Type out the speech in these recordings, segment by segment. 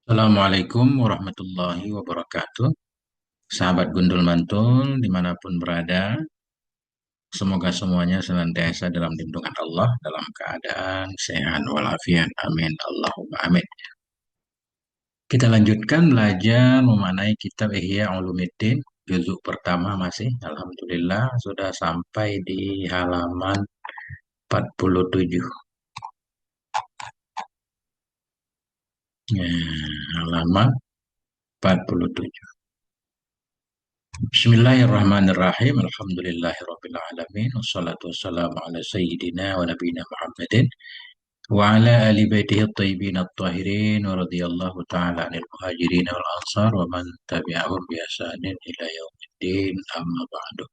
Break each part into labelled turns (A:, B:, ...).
A: Assalamualaikum warahmatullahi wabarakatuh. Sahabat Gundul Mantul dimanapun berada, semoga semuanya senantiasa dalam lindungan Allah, dalam keadaan sehat walafiat. Amin. Allahumma amin. Kita lanjutkan belajar memanai kitab Ihya Ulumuddin, juzuk pertama masih. Alhamdulillah sudah sampai di halaman 47. Ya, halaman 47. Bismillahirrahmanirrahim. Alhamdulillahirrabbilalamin. Wassalatu wassalamu ala sayyidina wa nabiyina Muhammadin wa ala ali baitihi at-tayyibin at-tahirin wa radiyallahu ta'ala anil muhajirin wal ansar wa man tabi'ahum bi ihsanin ila yaumiddin amma ba'du.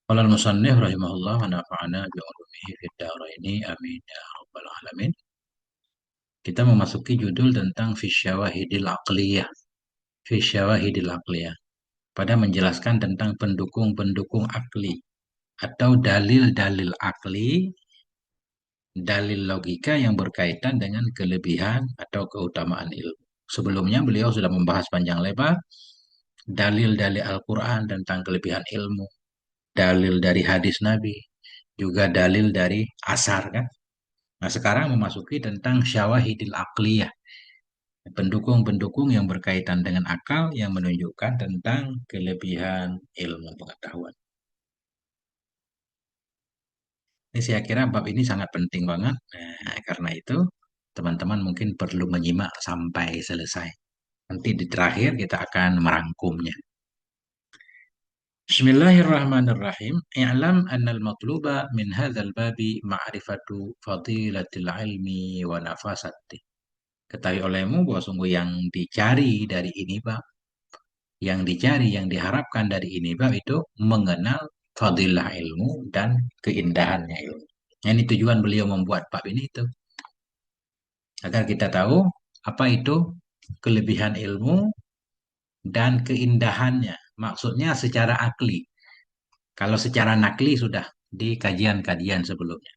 A: Qala al-musannif rahimahullah wa nafa'ana bi ulumihi fid dharaini amin ya rabbal alamin. Kita memasuki judul tentang fi syawahidil aqliyah. Fi syawahidil aqliyah. Pada menjelaskan tentang pendukung-pendukung akli atau dalil-dalil akli, dalil logika yang berkaitan dengan kelebihan atau keutamaan ilmu. Sebelumnya beliau sudah membahas panjang lebar dalil-dalil Al-Quran tentang kelebihan ilmu, dalil dari hadis Nabi, juga dalil dari asar kan. Nah sekarang memasuki tentang syawahidil aqliyah, pendukung-pendukung yang berkaitan dengan akal yang menunjukkan tentang kelebihan ilmu pengetahuan. Ini saya kira bab ini sangat penting banget. Nah, karena itu teman-teman mungkin perlu menyimak sampai selesai. Nanti di terakhir kita akan merangkumnya. Bismillahirrahmanirrahim. I'lam annal matluba min hadzal babi ma'rifatu fadilatil ilmi wa nafasati. Ketahui olehmu bahwa sungguh yang dicari dari ini bab, yang dicari, yang diharapkan dari ini bab itu mengenal fadilah ilmu dan keindahannya ilmu. Ini tujuan beliau membuat bab ini itu agar kita tahu apa itu kelebihan ilmu dan keindahannya. Maksudnya secara akli. Kalau secara nakli sudah di kajian-kajian sebelumnya.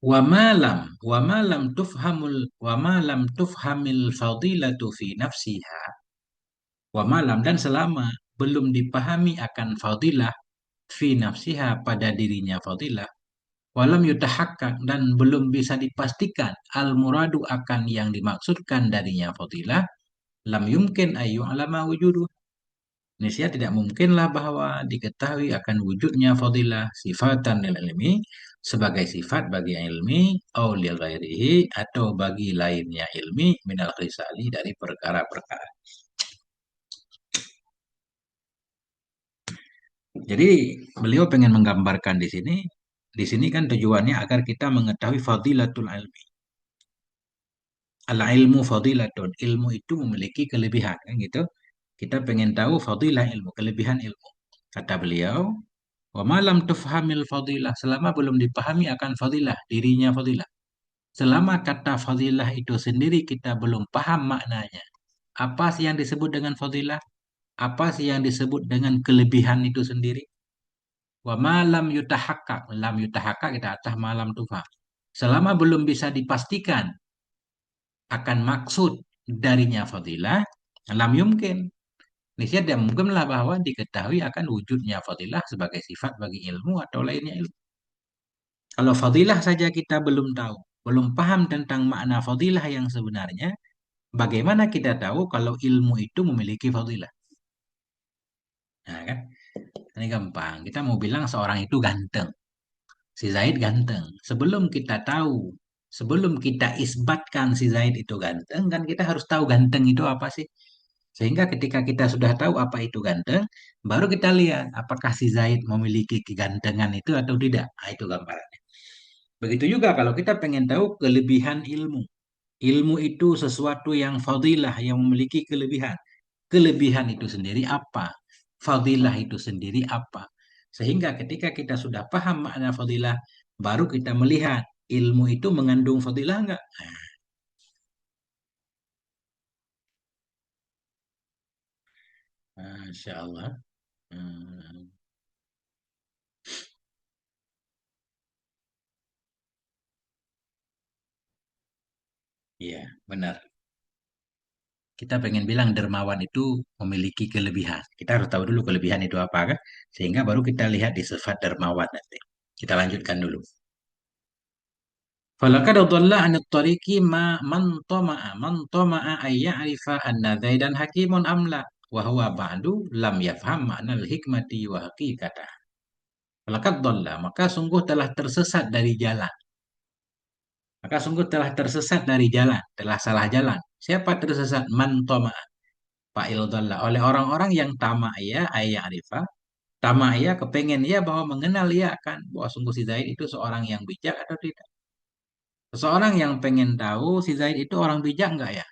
A: Wa malam fadilatu fi nafsiha. Wa malam dan selama belum dipahami akan fadilah fi nafsiha pada dirinya fadilah. Walam yutahakkak dan belum bisa dipastikan al muradu akan yang dimaksudkan darinya fadilah, lam yumkin ayu alama wujudu. Nisya tidak mungkinlah bahwa diketahui akan wujudnya fadilah sifatan lil ilmi sebagai sifat bagi ilmi au li ghairihi atau bagi lainnya ilmi minal khisali dari perkara-perkara. Jadi beliau pengen menggambarkan di sini kan tujuannya agar kita mengetahui fadilatul ilmi. Al ilmu fadilatun, ilmu itu memiliki kelebihan kan gitu. Kita pengen tahu fadilah ilmu, kelebihan ilmu. Kata beliau, wa malam tufhamil fadilah, selama belum dipahami akan fadilah, dirinya fadilah. Selama kata fadilah itu sendiri kita belum paham maknanya. Apa sih yang disebut dengan fadilah? Apa sih yang disebut dengan kelebihan itu sendiri? Wa malam yutahakkak, lam yutahakkak kita atas malam tufham. Selama belum bisa dipastikan akan maksud darinya fadilah, lam yumkin. Niscaya tidak mungkinlah bahwa diketahui akan wujudnya fadilah sebagai sifat bagi ilmu atau lainnya ilmu. Kalau fadilah saja kita belum tahu, belum paham tentang makna fadilah yang sebenarnya, bagaimana kita tahu kalau ilmu itu memiliki fadilah? Nah, kan? Ini gampang. Kita mau bilang seorang itu ganteng. Si Zaid ganteng. Sebelum kita isbatkan si Zaid itu ganteng, kan kita harus tahu ganteng itu apa sih? Sehingga ketika kita sudah tahu apa itu ganteng, baru kita lihat apakah si Zaid memiliki kegantengan itu atau tidak. Nah, itu gambarannya. Begitu juga kalau kita pengen tahu kelebihan ilmu. Ilmu itu sesuatu yang fadilah, yang memiliki kelebihan. Kelebihan itu sendiri apa? Fadilah itu sendiri apa? Sehingga ketika kita sudah paham makna fadilah, baru kita melihat ilmu itu mengandung fadilah enggak? Masya Allah. Hmm, ya, benar. Kita pengen bilang dermawan itu memiliki kelebihan. Kita harus tahu dulu kelebihan itu apa kan? Sehingga baru kita lihat di sifat dermawan nanti. Kita lanjutkan dulu. Falaqad dhalla 'anit tariqi man tama'a ay ya'rifa anna Zaidan hakimun am la wa huwa ba'du lam yafham ma'nal hikmati wa haqiqatah. Falaqad dhalla, maka sungguh telah tersesat dari jalan. Maka sungguh telah tersesat dari jalan, telah salah jalan. Siapa tersesat? Man tama'a, fa'il dhalla, oleh orang-orang yang tama'ya ay ya'rifa. Tama'ya kepengen ya bahwa mengenal ya akan bahwa sungguh si Zaid itu seorang yang bijak atau tidak. Seseorang yang pengen tahu si Zaid itu orang bijak enggak ya?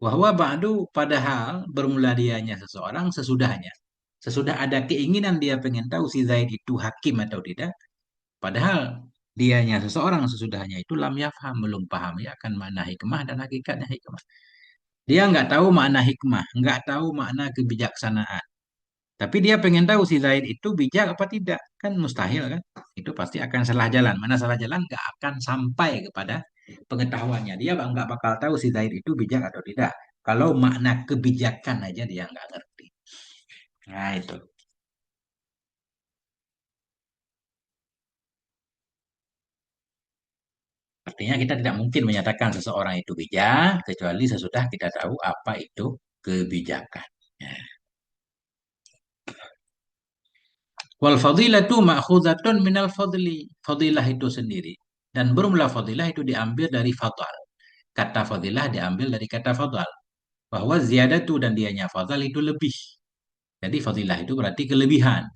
A: Wahwa ba'du, padahal bermula dianya seseorang sesudahnya. Sesudah ada keinginan dia pengen tahu si Zaid itu hakim atau tidak. Padahal dianya seseorang sesudahnya itu lam yafham, belum paham ya akan makna hikmah dan hakikatnya hikmah. Dia nggak tahu makna hikmah, nggak tahu makna kebijaksanaan. Tapi dia pengen tahu si Zaid itu bijak apa tidak. Kan mustahil kan? Itu pasti akan salah jalan. Mana salah jalan nggak akan sampai kepada pengetahuannya. Dia nggak bakal tahu si Zaid itu bijak atau tidak. Kalau makna kebijakan aja dia nggak ngerti. Nah itu. Artinya kita tidak mungkin menyatakan seseorang itu bijak kecuali sesudah kita tahu apa itu kebijakan. Ya. Wal fadilatu ma'khuzatun minal fadli. Fadilah itu sendiri. Dan bermula fadilah itu diambil dari fadal. Kata fadilah diambil dari kata fadal. Bahwa ziyadatu dan dianya fadal itu lebih. Jadi fadilah itu berarti kelebihan.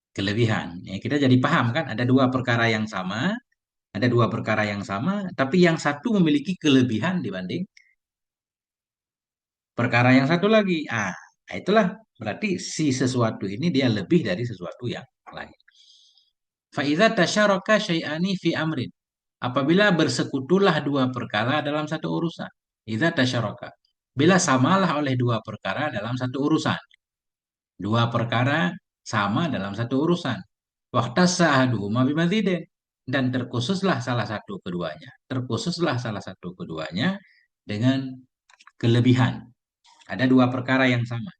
A: Kelebihan. Ya, kita jadi paham kan ada dua perkara yang sama. Ada dua perkara yang sama. Tapi yang satu memiliki kelebihan dibanding perkara yang satu lagi. Itulah berarti si sesuatu ini dia lebih dari sesuatu yang lain. Faiza tasyaraka syai'ani fi amrin. Apabila bersekutulah dua perkara dalam satu urusan. Iza tasyaraka. Bila samalah oleh dua perkara dalam satu urusan. Dua perkara sama dalam satu urusan. Wahtassa ahaduhuma bimadzidin. Dan terkhususlah salah satu keduanya. Terkhususlah salah satu keduanya dengan kelebihan. Ada dua perkara yang sama.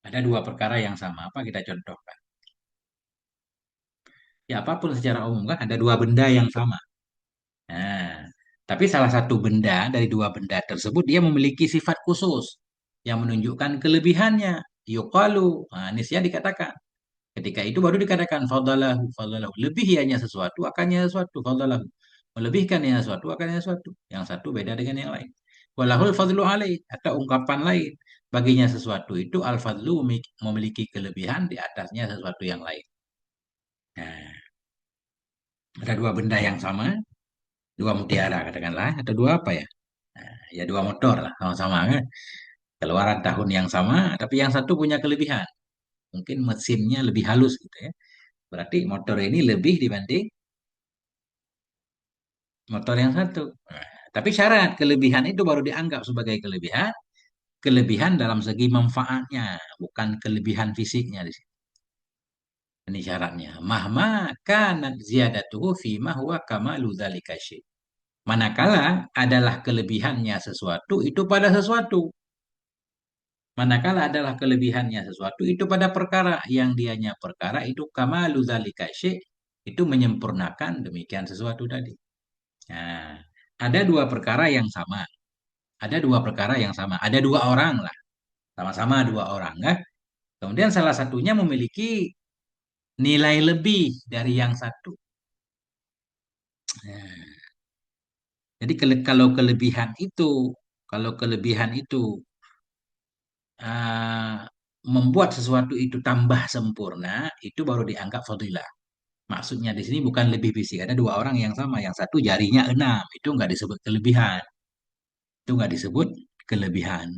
A: Ada dua perkara yang sama. Apa kita contohkan? Ya apapun secara umum kan ada dua benda yang sama. Nah, tapi salah satu benda dari dua benda tersebut dia memiliki sifat khusus yang menunjukkan kelebihannya. Yuqalu, nisya dikatakan. Ketika itu baru dikatakan fadalahu, fadalahu. Lebih ianya sesuatu akannya sesuatu, fadalahu. Melebihkan ianya sesuatu akannya sesuatu. Yang satu beda dengan yang lain. Walahul fadlu alaih, atau ungkapan lain. Baginya sesuatu itu al-fadlu memiliki kelebihan di atasnya sesuatu yang lain. Nah, ada dua benda yang sama, dua mutiara katakanlah, atau dua apa ya? Nah, ya dua motor lah, sama-sama kan. Keluaran tahun yang sama, tapi yang satu punya kelebihan. Mungkin mesinnya lebih halus gitu ya. Berarti motor ini lebih dibanding motor yang satu. Nah, tapi syarat kelebihan itu baru dianggap sebagai kelebihan, kelebihan dalam segi manfaatnya, bukan kelebihan fisiknya di sini. Ini syaratnya. Mahma kanat ziyadatuhu fima huwa kamalu dzalika syai'. Manakala adalah kelebihannya sesuatu itu pada sesuatu. Manakala adalah kelebihannya sesuatu itu pada perkara yang dianya perkara itu kamalu dzalika syai', itu menyempurnakan demikian sesuatu tadi. Nah, ada dua perkara yang sama. Ada dua perkara yang sama. Ada dua orang lah. Sama-sama dua orang kan. Kemudian salah satunya memiliki nilai lebih dari yang satu. Nah, jadi kalau kelebihan itu ah, membuat sesuatu itu tambah sempurna, itu baru dianggap fadilah. Maksudnya di sini bukan lebih fisik. Ada dua orang yang sama, yang satu jarinya 6, itu nggak disebut kelebihan. Itu nggak disebut kelebihan.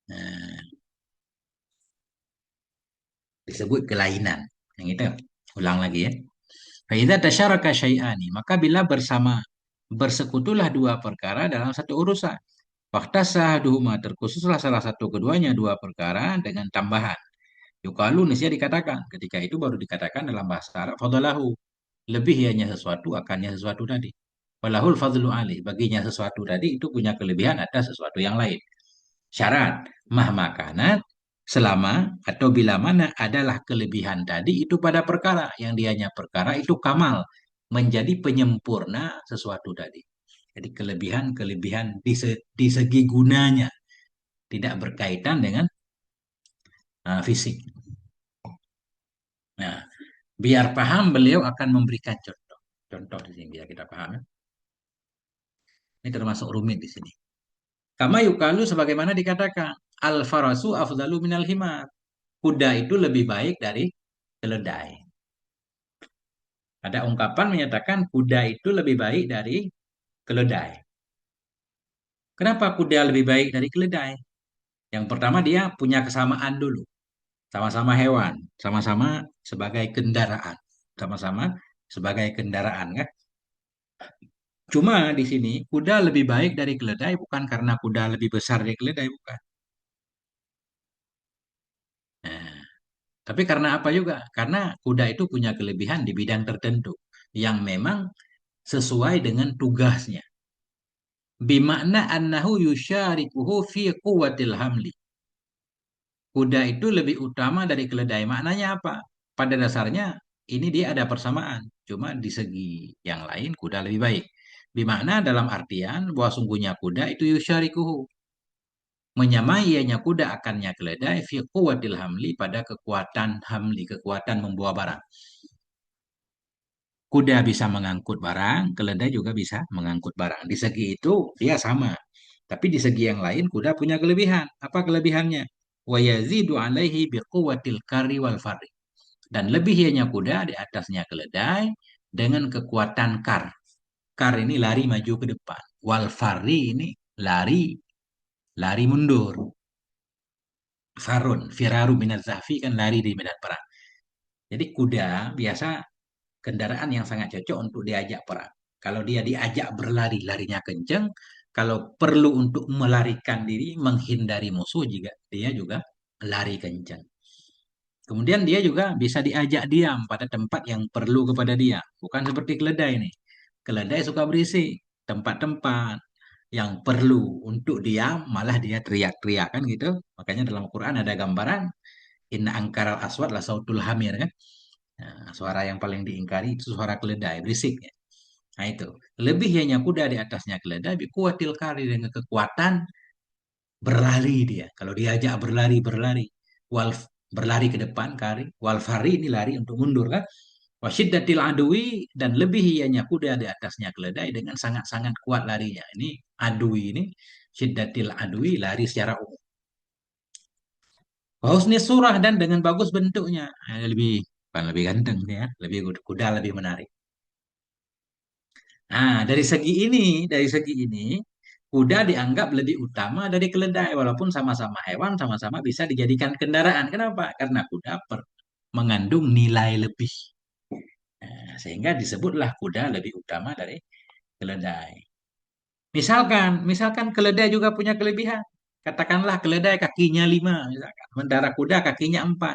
A: Nah, disebut kelainan. Yang itu, ulang lagi ya. Faiza tasyaraka syai'ani, maka bila bersama bersekutulah dua perkara dalam satu urusan. Fakta sahaduhuma, terkhususlah salah satu keduanya dua perkara dengan tambahan. Yukalu nisya dikatakan. Ketika itu baru dikatakan dalam bahasa Arab fadalahu. Lebih ianya sesuatu, akannya sesuatu tadi. Walahul fadlu alih. Baginya sesuatu tadi itu punya kelebihan atas sesuatu yang lain. Syarat mahma kanat, selama atau bila mana adalah kelebihan tadi itu pada perkara yang dianya perkara itu kamal, menjadi penyempurna sesuatu tadi. Jadi kelebihan-kelebihan di segi gunanya tidak berkaitan dengan fisik. Nah, biar paham beliau akan memberikan contoh. Contoh di sini biar kita paham, ya. Ini termasuk rumit di sini. Kama yukalu sebagaimana dikatakan, al farasu afdalu minal himar. Kuda itu lebih baik dari keledai. Ada ungkapan menyatakan kuda itu lebih baik dari keledai. Kenapa kuda lebih baik dari keledai? Yang pertama dia punya kesamaan dulu. Sama-sama hewan, sama-sama sebagai kendaraan. Sama-sama sebagai kendaraan, kan? Cuma di sini kuda lebih baik dari keledai bukan karena kuda lebih besar dari keledai, bukan. Nah, tapi karena apa juga? Karena kuda itu punya kelebihan di bidang tertentu yang memang sesuai dengan tugasnya. Bimakna annahu yusyarikuhu fi quwwatil hamli. Kuda itu lebih utama dari keledai. Maknanya apa? Pada dasarnya ini dia ada persamaan. Cuma di segi yang lain kuda lebih baik. Bimakna dalam artian bahwa sungguhnya kuda itu yusyarikuhu. Menyamai ianya kuda akannya keledai fi quwwatil hamli pada kekuatan hamli, kekuatan membawa barang. Kuda bisa mengangkut barang, keledai juga bisa mengangkut barang. Di segi itu dia sama. Tapi di segi yang lain kuda punya kelebihan. Apa kelebihannya? Wa yazidu alaihi biquwwatil kari wal fari. Dan lebih ianya kuda di atasnya keledai dengan kekuatan kar. Kar ini lari maju ke depan. Wal fari ini lari lari mundur. Farun, firaru minaz zahfi kan lari di medan perang. Jadi kuda biasa kendaraan yang sangat cocok untuk diajak perang. Kalau dia diajak berlari, larinya kenceng. Kalau perlu untuk melarikan diri, menghindari musuh juga, dia juga lari kenceng. Kemudian dia juga bisa diajak diam pada tempat yang perlu kepada dia. Bukan seperti keledai ini. Keledai suka berisik. Tempat-tempat yang perlu untuk diam, malah dia teriak-teriak kan gitu. Makanya dalam Quran ada gambaran, inna angkaral aswat la sautul hamir kan. Nah, suara yang paling diingkari itu suara keledai, berisik. Ya. Nah itu, lebih hanya kuda di atasnya keledai, kuatil kari dengan kekuatan berlari dia. Kalau diajak berlari, wal berlari ke depan kari, wal fari ini lari untuk mundur kan. Wasyiddatil adui dan lebih ianya kuda di atasnya keledai dengan sangat-sangat kuat larinya. Ini adui ini syiddatil adui lari secara umum. Husni surah dan dengan bagus bentuknya. Lebih bukan lebih ganteng ya, lebih kuda lebih menarik. Nah, dari segi ini, kuda dianggap lebih utama dari keledai, walaupun sama-sama hewan, sama-sama bisa dijadikan kendaraan. Kenapa? Karena mengandung nilai lebih. Nah, sehingga disebutlah kuda lebih utama dari keledai. Misalkan keledai juga punya kelebihan. Katakanlah keledai kakinya 5, misalkan. Sementara kuda kakinya 4.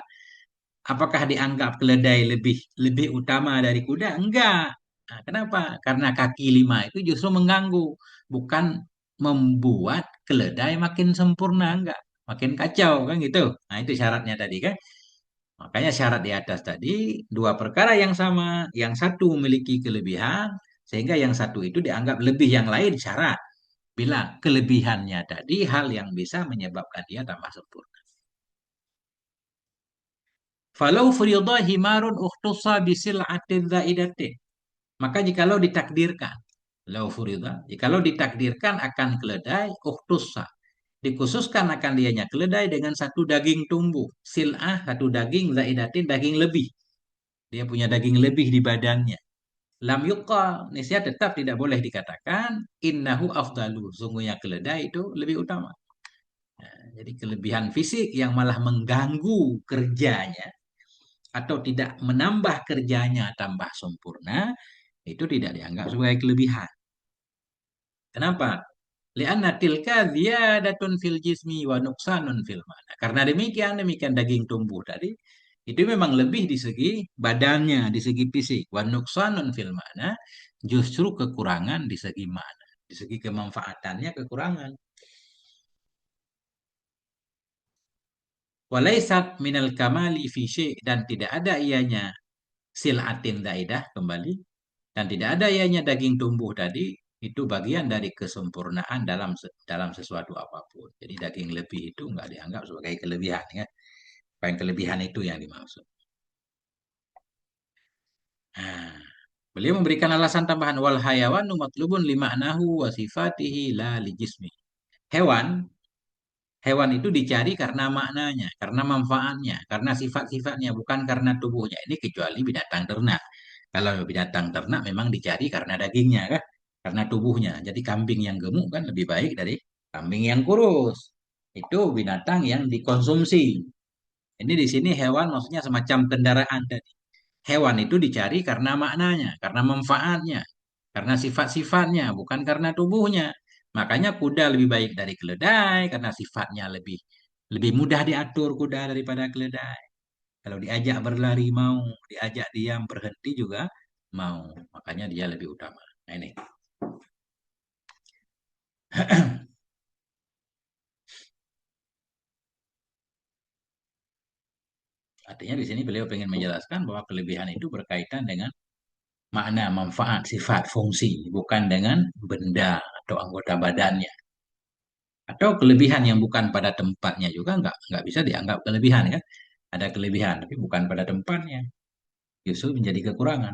A: Apakah dianggap keledai lebih lebih utama dari kuda? Enggak. Nah, kenapa? Karena kaki 5 itu justru mengganggu, bukan membuat keledai makin sempurna, enggak. Makin kacau kan gitu. Nah, itu syaratnya tadi kan. Makanya syarat di atas tadi dua perkara yang sama, yang satu memiliki kelebihan sehingga yang satu itu dianggap lebih yang lain syarat. Bila kelebihannya tadi hal yang bisa menyebabkan dia tambah sempurna. Falau furida himarun ukhtusa bisil'atin zaidatin. Maka jikalau ditakdirkan, lau furida, jikalau ditakdirkan akan keledai ukhtusa, dikhususkan akan dianya keledai dengan satu daging tumbuh, sil'ah satu daging zaidatin daging lebih. Dia punya daging lebih di badannya. Lam yuqal, niscaya tetap tidak boleh dikatakan innahu afdalu, sungguhnya keledai itu lebih utama. Nah, jadi kelebihan fisik yang malah mengganggu kerjanya atau tidak menambah kerjanya tambah sempurna, itu tidak dianggap sebagai kelebihan. Kenapa? Lianna tilka ziyadatun fil jismi wa nuksanun fil mana. Karena demikian daging tumbuh tadi Itu memang lebih di segi badannya, di segi fisik. Wa nuqsanun fil ma'na, justru kekurangan di segi makna. Di segi kemanfaatannya kekurangan. Walaisat minal kamali fi dan tidak ada ianya silatin zaidah kembali, dan tidak ada ianya daging tumbuh tadi, itu bagian dari kesempurnaan dalam sesuatu apapun. Jadi daging lebih itu nggak dianggap sebagai kelebihan ya. Apa yang kelebihan itu yang dimaksud. Nah, beliau memberikan alasan tambahan wal hayawanu matlubun lima'nahu wa sifatihi la li jismi. Hewan, hewan itu dicari karena maknanya, karena manfaatnya, karena sifat-sifatnya, bukan karena tubuhnya. Ini kecuali binatang ternak. Kalau binatang ternak memang dicari karena dagingnya kan, karena tubuhnya. Jadi kambing yang gemuk kan lebih baik dari kambing yang kurus. Itu binatang yang dikonsumsi. Ini di sini hewan maksudnya semacam kendaraan tadi. Hewan itu dicari karena maknanya, karena manfaatnya, karena sifat-sifatnya, bukan karena tubuhnya. Makanya kuda lebih baik dari keledai karena sifatnya lebih lebih mudah diatur kuda daripada keledai. Kalau diajak berlari mau, diajak diam berhenti juga mau. Makanya dia lebih utama. Nah ini. Artinya di sini beliau ingin menjelaskan bahwa kelebihan itu berkaitan dengan makna, manfaat, sifat, fungsi, bukan dengan benda atau anggota badannya. Atau kelebihan yang bukan pada tempatnya juga nggak bisa dianggap kelebihan kan. Ada kelebihan tapi bukan pada tempatnya. Justru menjadi kekurangan.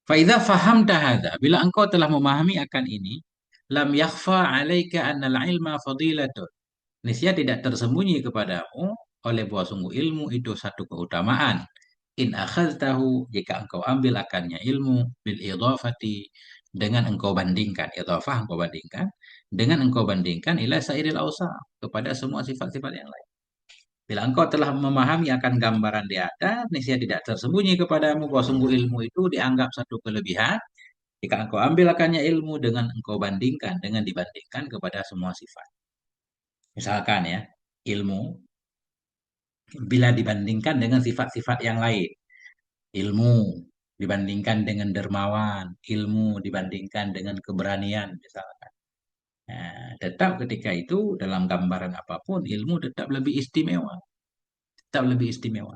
A: Faidha faham hadza, bila engkau telah memahami akan ini, lam yakhfa 'alaika annal ilma fadilatun. Niscaya tidak tersembunyi kepadamu oleh bahwa sungguh ilmu itu satu keutamaan. In akhadtahu, jika engkau ambil akannya ilmu bil idhafati, dengan engkau bandingkan, idhafah engkau bandingkan dengan engkau bandingkan ila sairil awsaf, kepada semua sifat-sifat yang lain. Bila engkau telah memahami akan gambaran di atas, niscaya tidak tersembunyi kepadamu bahwa sungguh ilmu itu dianggap satu kelebihan jika engkau ambil akannya ilmu dengan engkau bandingkan, dengan dibandingkan kepada semua sifat. Misalkan ya, ilmu bila dibandingkan dengan sifat-sifat yang lain. Ilmu dibandingkan dengan dermawan, ilmu dibandingkan dengan keberanian misalkan. Nah, tetap ketika itu dalam gambaran apapun ilmu tetap lebih istimewa, tetap lebih istimewa.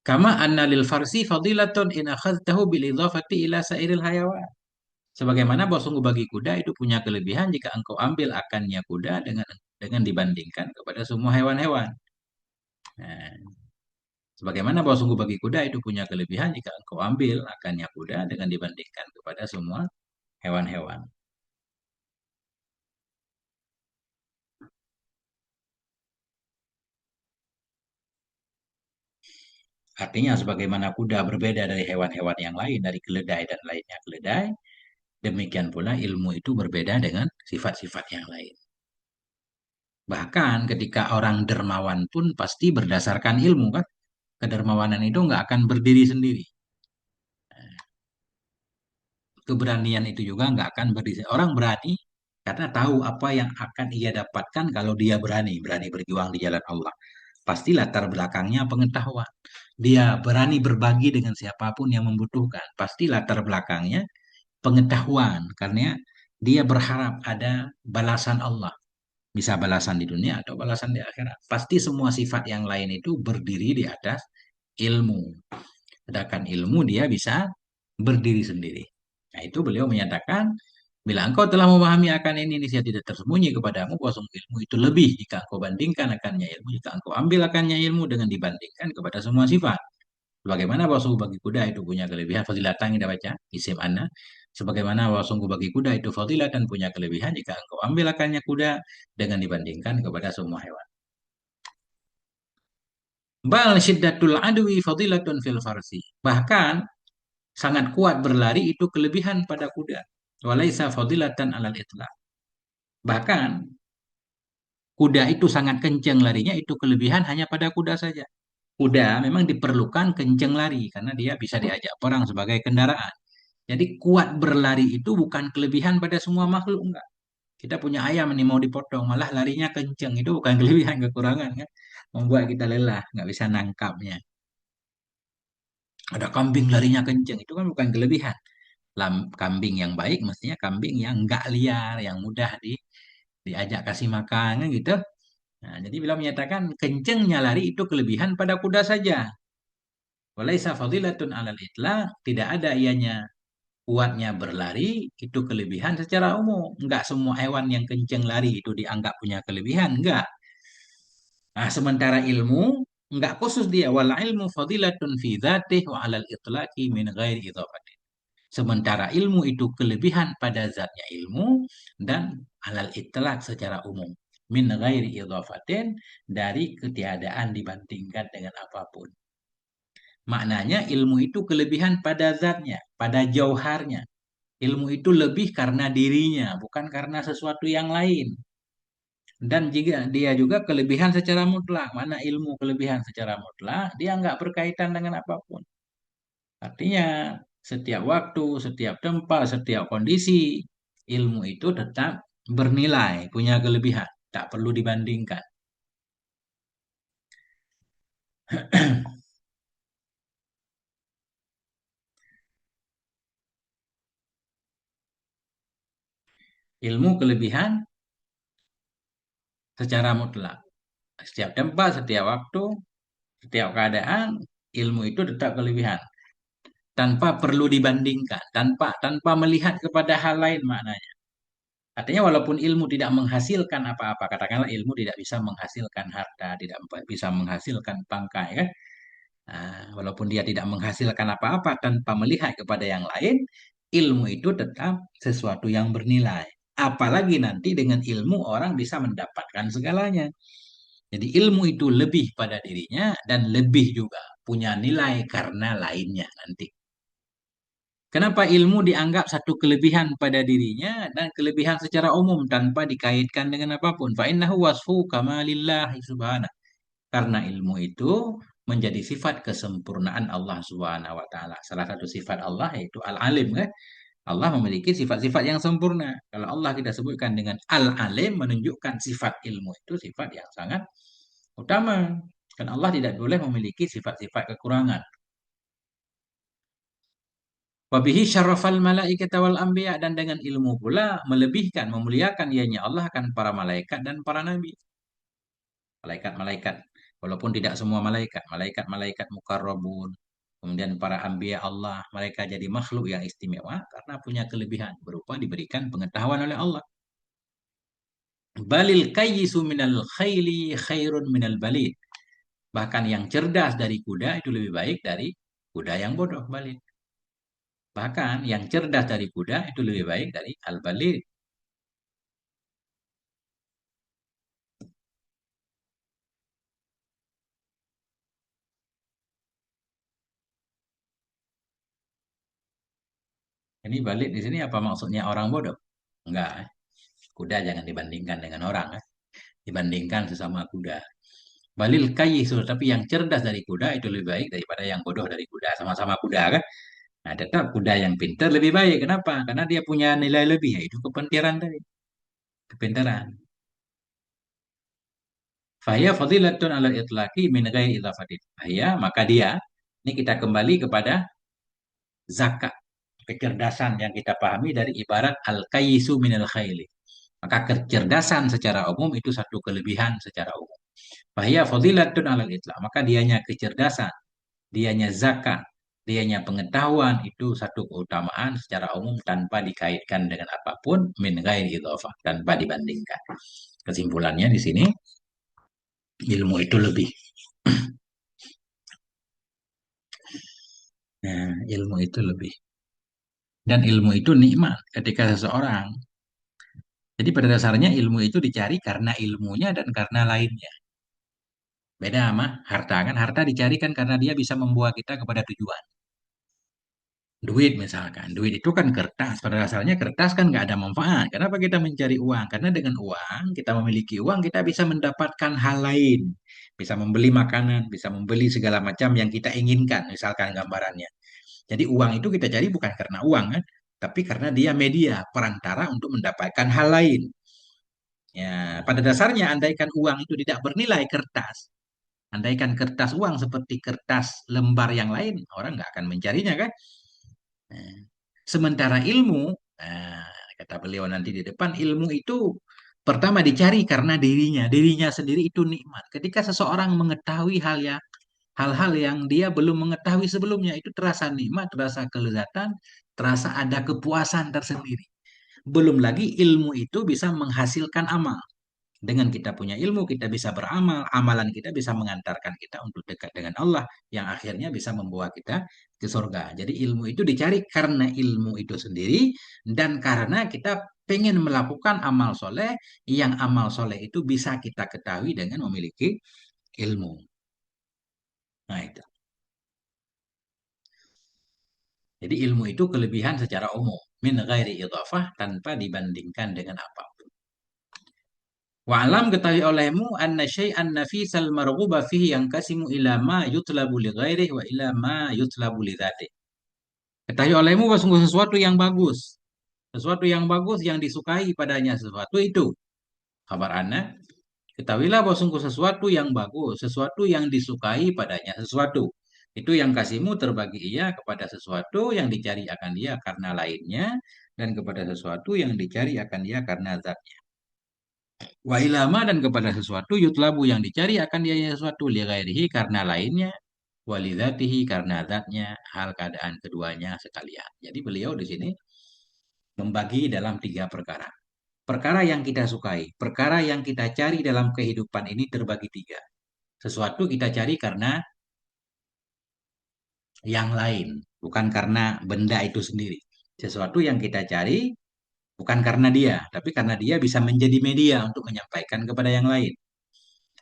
A: Kama anna lil farsi fadilatun in akhadtahu bil idhafati ila sairil hayawan. Sebagaimana bahwa sungguh bagi kuda itu punya kelebihan jika engkau ambil akannya kuda dengan dibandingkan kepada semua hewan-hewan. Nah, sebagaimana bahwa sungguh bagi kuda itu punya kelebihan jika engkau ambil akannya kuda dengan dibandingkan kepada semua hewan-hewan. Artinya sebagaimana kuda berbeda dari hewan-hewan yang lain, dari keledai dan lainnya keledai, demikian pula ilmu itu berbeda dengan sifat-sifat yang lain. Bahkan ketika orang dermawan pun pasti berdasarkan ilmu kan. Kedermawanan itu nggak akan berdiri sendiri. Keberanian itu juga nggak akan berdiri. Orang berani karena tahu apa yang akan ia dapatkan kalau dia berani, berani berjuang di jalan Allah. Pasti latar belakangnya pengetahuan. Dia berani berbagi dengan siapapun yang membutuhkan. Pasti latar belakangnya pengetahuan. Karena dia berharap ada balasan Allah. Bisa balasan di dunia atau balasan di akhirat. Pasti semua sifat yang lain itu berdiri di atas ilmu. Sedangkan ilmu dia bisa berdiri sendiri. Nah, itu beliau menyatakan, bila engkau telah memahami akan ini, niscaya tidak tersembunyi kepadamu bahwa ilmu itu lebih jika engkau bandingkan akannya ilmu, jika engkau ambil akannya ilmu dengan dibandingkan kepada semua sifat. Sebagaimana bahwa sungguh bagi kuda itu punya kelebihan, fadilatan kita baca, isim anna. Sebagaimana bahwa sungguh bagi kuda itu fadilatan punya kelebihan jika engkau ambil akannya kuda dengan dibandingkan kepada semua hewan. Bal syiddatul adwi fadilatun fil farsi. Bahkan sangat kuat berlari itu kelebihan pada kuda. Walaisa fadilatan alal itlaq. Bahkan kuda itu sangat kencang larinya itu kelebihan hanya pada kuda saja. Kuda memang diperlukan kenceng lari karena dia bisa diajak perang sebagai kendaraan. Jadi kuat berlari itu bukan kelebihan pada semua makhluk, enggak. Kita punya ayam nih mau dipotong, malah larinya kenceng, itu bukan kelebihan, kekurangan kan. Membuat kita lelah, nggak bisa nangkapnya. Ada kambing larinya kenceng, itu kan bukan kelebihan. Kambing yang baik mestinya kambing yang nggak liar, yang mudah diajak kasih makan kan gitu. Nah, jadi bila menyatakan kencengnya lari itu kelebihan pada kuda saja. Walaisa fadilatun alal itlaq, tidak ada ianya kuatnya berlari itu kelebihan secara umum. Enggak semua hewan yang kenceng lari itu dianggap punya kelebihan, enggak. Nah, sementara ilmu enggak khusus dia, wal ilmu fadilatun fi dzatih wa alal itlaqi min ghairi idhafatin. Sementara ilmu itu kelebihan pada zatnya ilmu dan alal itlaq secara umum. Min ghairi idhafatin, dari ketiadaan dibandingkan dengan apapun. Maknanya ilmu itu kelebihan pada zatnya, pada jauharnya. Ilmu itu lebih karena dirinya, bukan karena sesuatu yang lain. Dan jika dia juga kelebihan secara mutlak, mana ilmu kelebihan secara mutlak, dia nggak berkaitan dengan apapun. Artinya, setiap waktu, setiap tempat, setiap kondisi, ilmu itu tetap bernilai, punya kelebihan, tak perlu dibandingkan. Ilmu kelebihan secara mutlak. Setiap tempat, setiap waktu, setiap keadaan, ilmu itu tetap kelebihan. Tanpa perlu dibandingkan, tanpa melihat kepada hal lain maknanya. Artinya walaupun ilmu tidak menghasilkan apa-apa, katakanlah ilmu tidak bisa menghasilkan harta, tidak bisa menghasilkan pangkat, kan? Nah, walaupun dia tidak menghasilkan apa-apa tanpa melihat kepada yang lain, ilmu itu tetap sesuatu yang bernilai. Apalagi nanti dengan ilmu orang bisa mendapatkan segalanya. Jadi ilmu itu lebih pada dirinya dan lebih juga punya nilai karena lainnya nanti. Kenapa ilmu dianggap satu kelebihan pada dirinya dan kelebihan secara umum tanpa dikaitkan dengan apapun? Fa'innahu wasfu kamalillahi subhanahu. Karena ilmu itu menjadi sifat kesempurnaan Allah Subhanahu wa taala. Salah satu sifat Allah yaitu Al-Alim kan. Allah memiliki sifat-sifat yang sempurna. Kalau Allah kita sebutkan dengan Al-Alim menunjukkan sifat ilmu itu sifat yang sangat utama. Kan Allah tidak boleh memiliki sifat-sifat kekurangan. Wabihi syarafal malaikata wal anbiya, dan dengan ilmu pula melebihkan, memuliakan ianya Allah akan para malaikat dan para nabi. Malaikat-malaikat, walaupun tidak semua malaikat, malaikat-malaikat mukarrabun, kemudian para anbiya Allah, mereka jadi makhluk yang istimewa karena punya kelebihan berupa diberikan pengetahuan oleh Allah. Balil kayyisu minal khayli khairun minal balid. Bahkan yang cerdas dari kuda itu lebih baik dari kuda yang bodoh, balid. Bahkan yang cerdas dari kuda itu lebih baik dari al-balid. Ini balik di sini apa maksudnya orang bodoh? Enggak. Kuda jangan dibandingkan dengan orang. Dibandingkan sesama kuda. Balil kayisul, tapi yang cerdas dari kuda itu lebih baik daripada yang bodoh dari kuda. Sama-sama kuda kan? Nah, tetap kuda yang pintar lebih baik. Kenapa? Karena dia punya nilai lebih, yaitu kepintaran tadi. Kepintaran. Fahya fadilatun ala itlaqi min ghairi idhafatin. Fahya, maka dia, ini kita kembali kepada zakat. Kecerdasan yang kita pahami dari ibarat al-kayisu minal khayli. Maka kecerdasan secara umum itu satu kelebihan secara umum. Fahya fadilatun alal itlaq. Maka dianya kecerdasan, dianya zakat, dianya pengetahuan itu satu keutamaan secara umum tanpa dikaitkan dengan apapun min ghairi idhofah, tanpa dibandingkan. Kesimpulannya di sini ilmu itu lebih. Nah, ilmu itu lebih. Dan ilmu itu nikmat ketika seseorang. Jadi pada dasarnya ilmu itu dicari karena ilmunya dan karena lainnya. Beda sama harta kan. Harta dicari kan karena dia bisa membawa kita kepada tujuan. Duit misalkan, duit itu kan kertas. Pada dasarnya kertas kan nggak ada manfaat. Kenapa kita mencari uang? Karena dengan uang, kita memiliki uang, kita bisa mendapatkan hal lain. Bisa membeli makanan, bisa membeli segala macam yang kita inginkan, misalkan gambarannya. Jadi uang itu kita cari bukan karena uang kan, tapi karena dia media, perantara untuk mendapatkan hal lain. Ya, pada dasarnya andaikan uang itu tidak bernilai kertas, andaikan kertas uang seperti kertas lembar yang lain, orang nggak akan mencarinya kan? Nah, sementara ilmu, nah, kata beliau nanti di depan, ilmu itu pertama dicari karena dirinya, dirinya sendiri itu nikmat. Ketika seseorang mengetahui hal-hal yang dia belum mengetahui sebelumnya, itu terasa nikmat, terasa kelezatan, terasa ada kepuasan tersendiri. Belum lagi ilmu itu bisa menghasilkan amal. Dengan kita punya ilmu, kita bisa beramal. Amalan kita bisa mengantarkan kita untuk dekat dengan Allah, yang akhirnya bisa membawa kita ke surga. Jadi ilmu itu dicari karena ilmu itu sendiri, dan karena kita pengen melakukan amal soleh, yang amal soleh itu bisa kita ketahui dengan memiliki ilmu. Nah itu. Jadi ilmu itu kelebihan secara umum. Min ghairi idhafah, tanpa dibandingkan dengan apapun. Wa'alam, ketahui olehmu anna syai'an nafisal marghuba fihi yang kasimu ila ma yutlabu li ghairihi wa ila ma yutlabu li dzatihi. Ketahui olehmu bahwa sungguh sesuatu yang bagus. Sesuatu yang bagus yang disukai padanya sesuatu itu. Kabar anna, ketahuilah bahwa sungguh sesuatu yang bagus, sesuatu yang disukai padanya sesuatu. Itu yang kasihmu terbagi ia kepada sesuatu yang dicari akan dia karena lainnya, dan kepada sesuatu yang dicari akan dia karena zatnya. Wa ilama, dan kepada sesuatu yutlabu yang dicari akan dia sesuatu li ghairihi karena lainnya, walidatihi karena zatnya, hal keadaan keduanya sekalian. Jadi beliau di sini membagi dalam tiga perkara. Perkara yang kita sukai, perkara yang kita cari dalam kehidupan ini terbagi tiga. Sesuatu kita cari karena yang lain, bukan karena benda itu sendiri. Sesuatu yang kita cari bukan karena dia, tapi karena dia bisa menjadi media untuk menyampaikan kepada yang lain.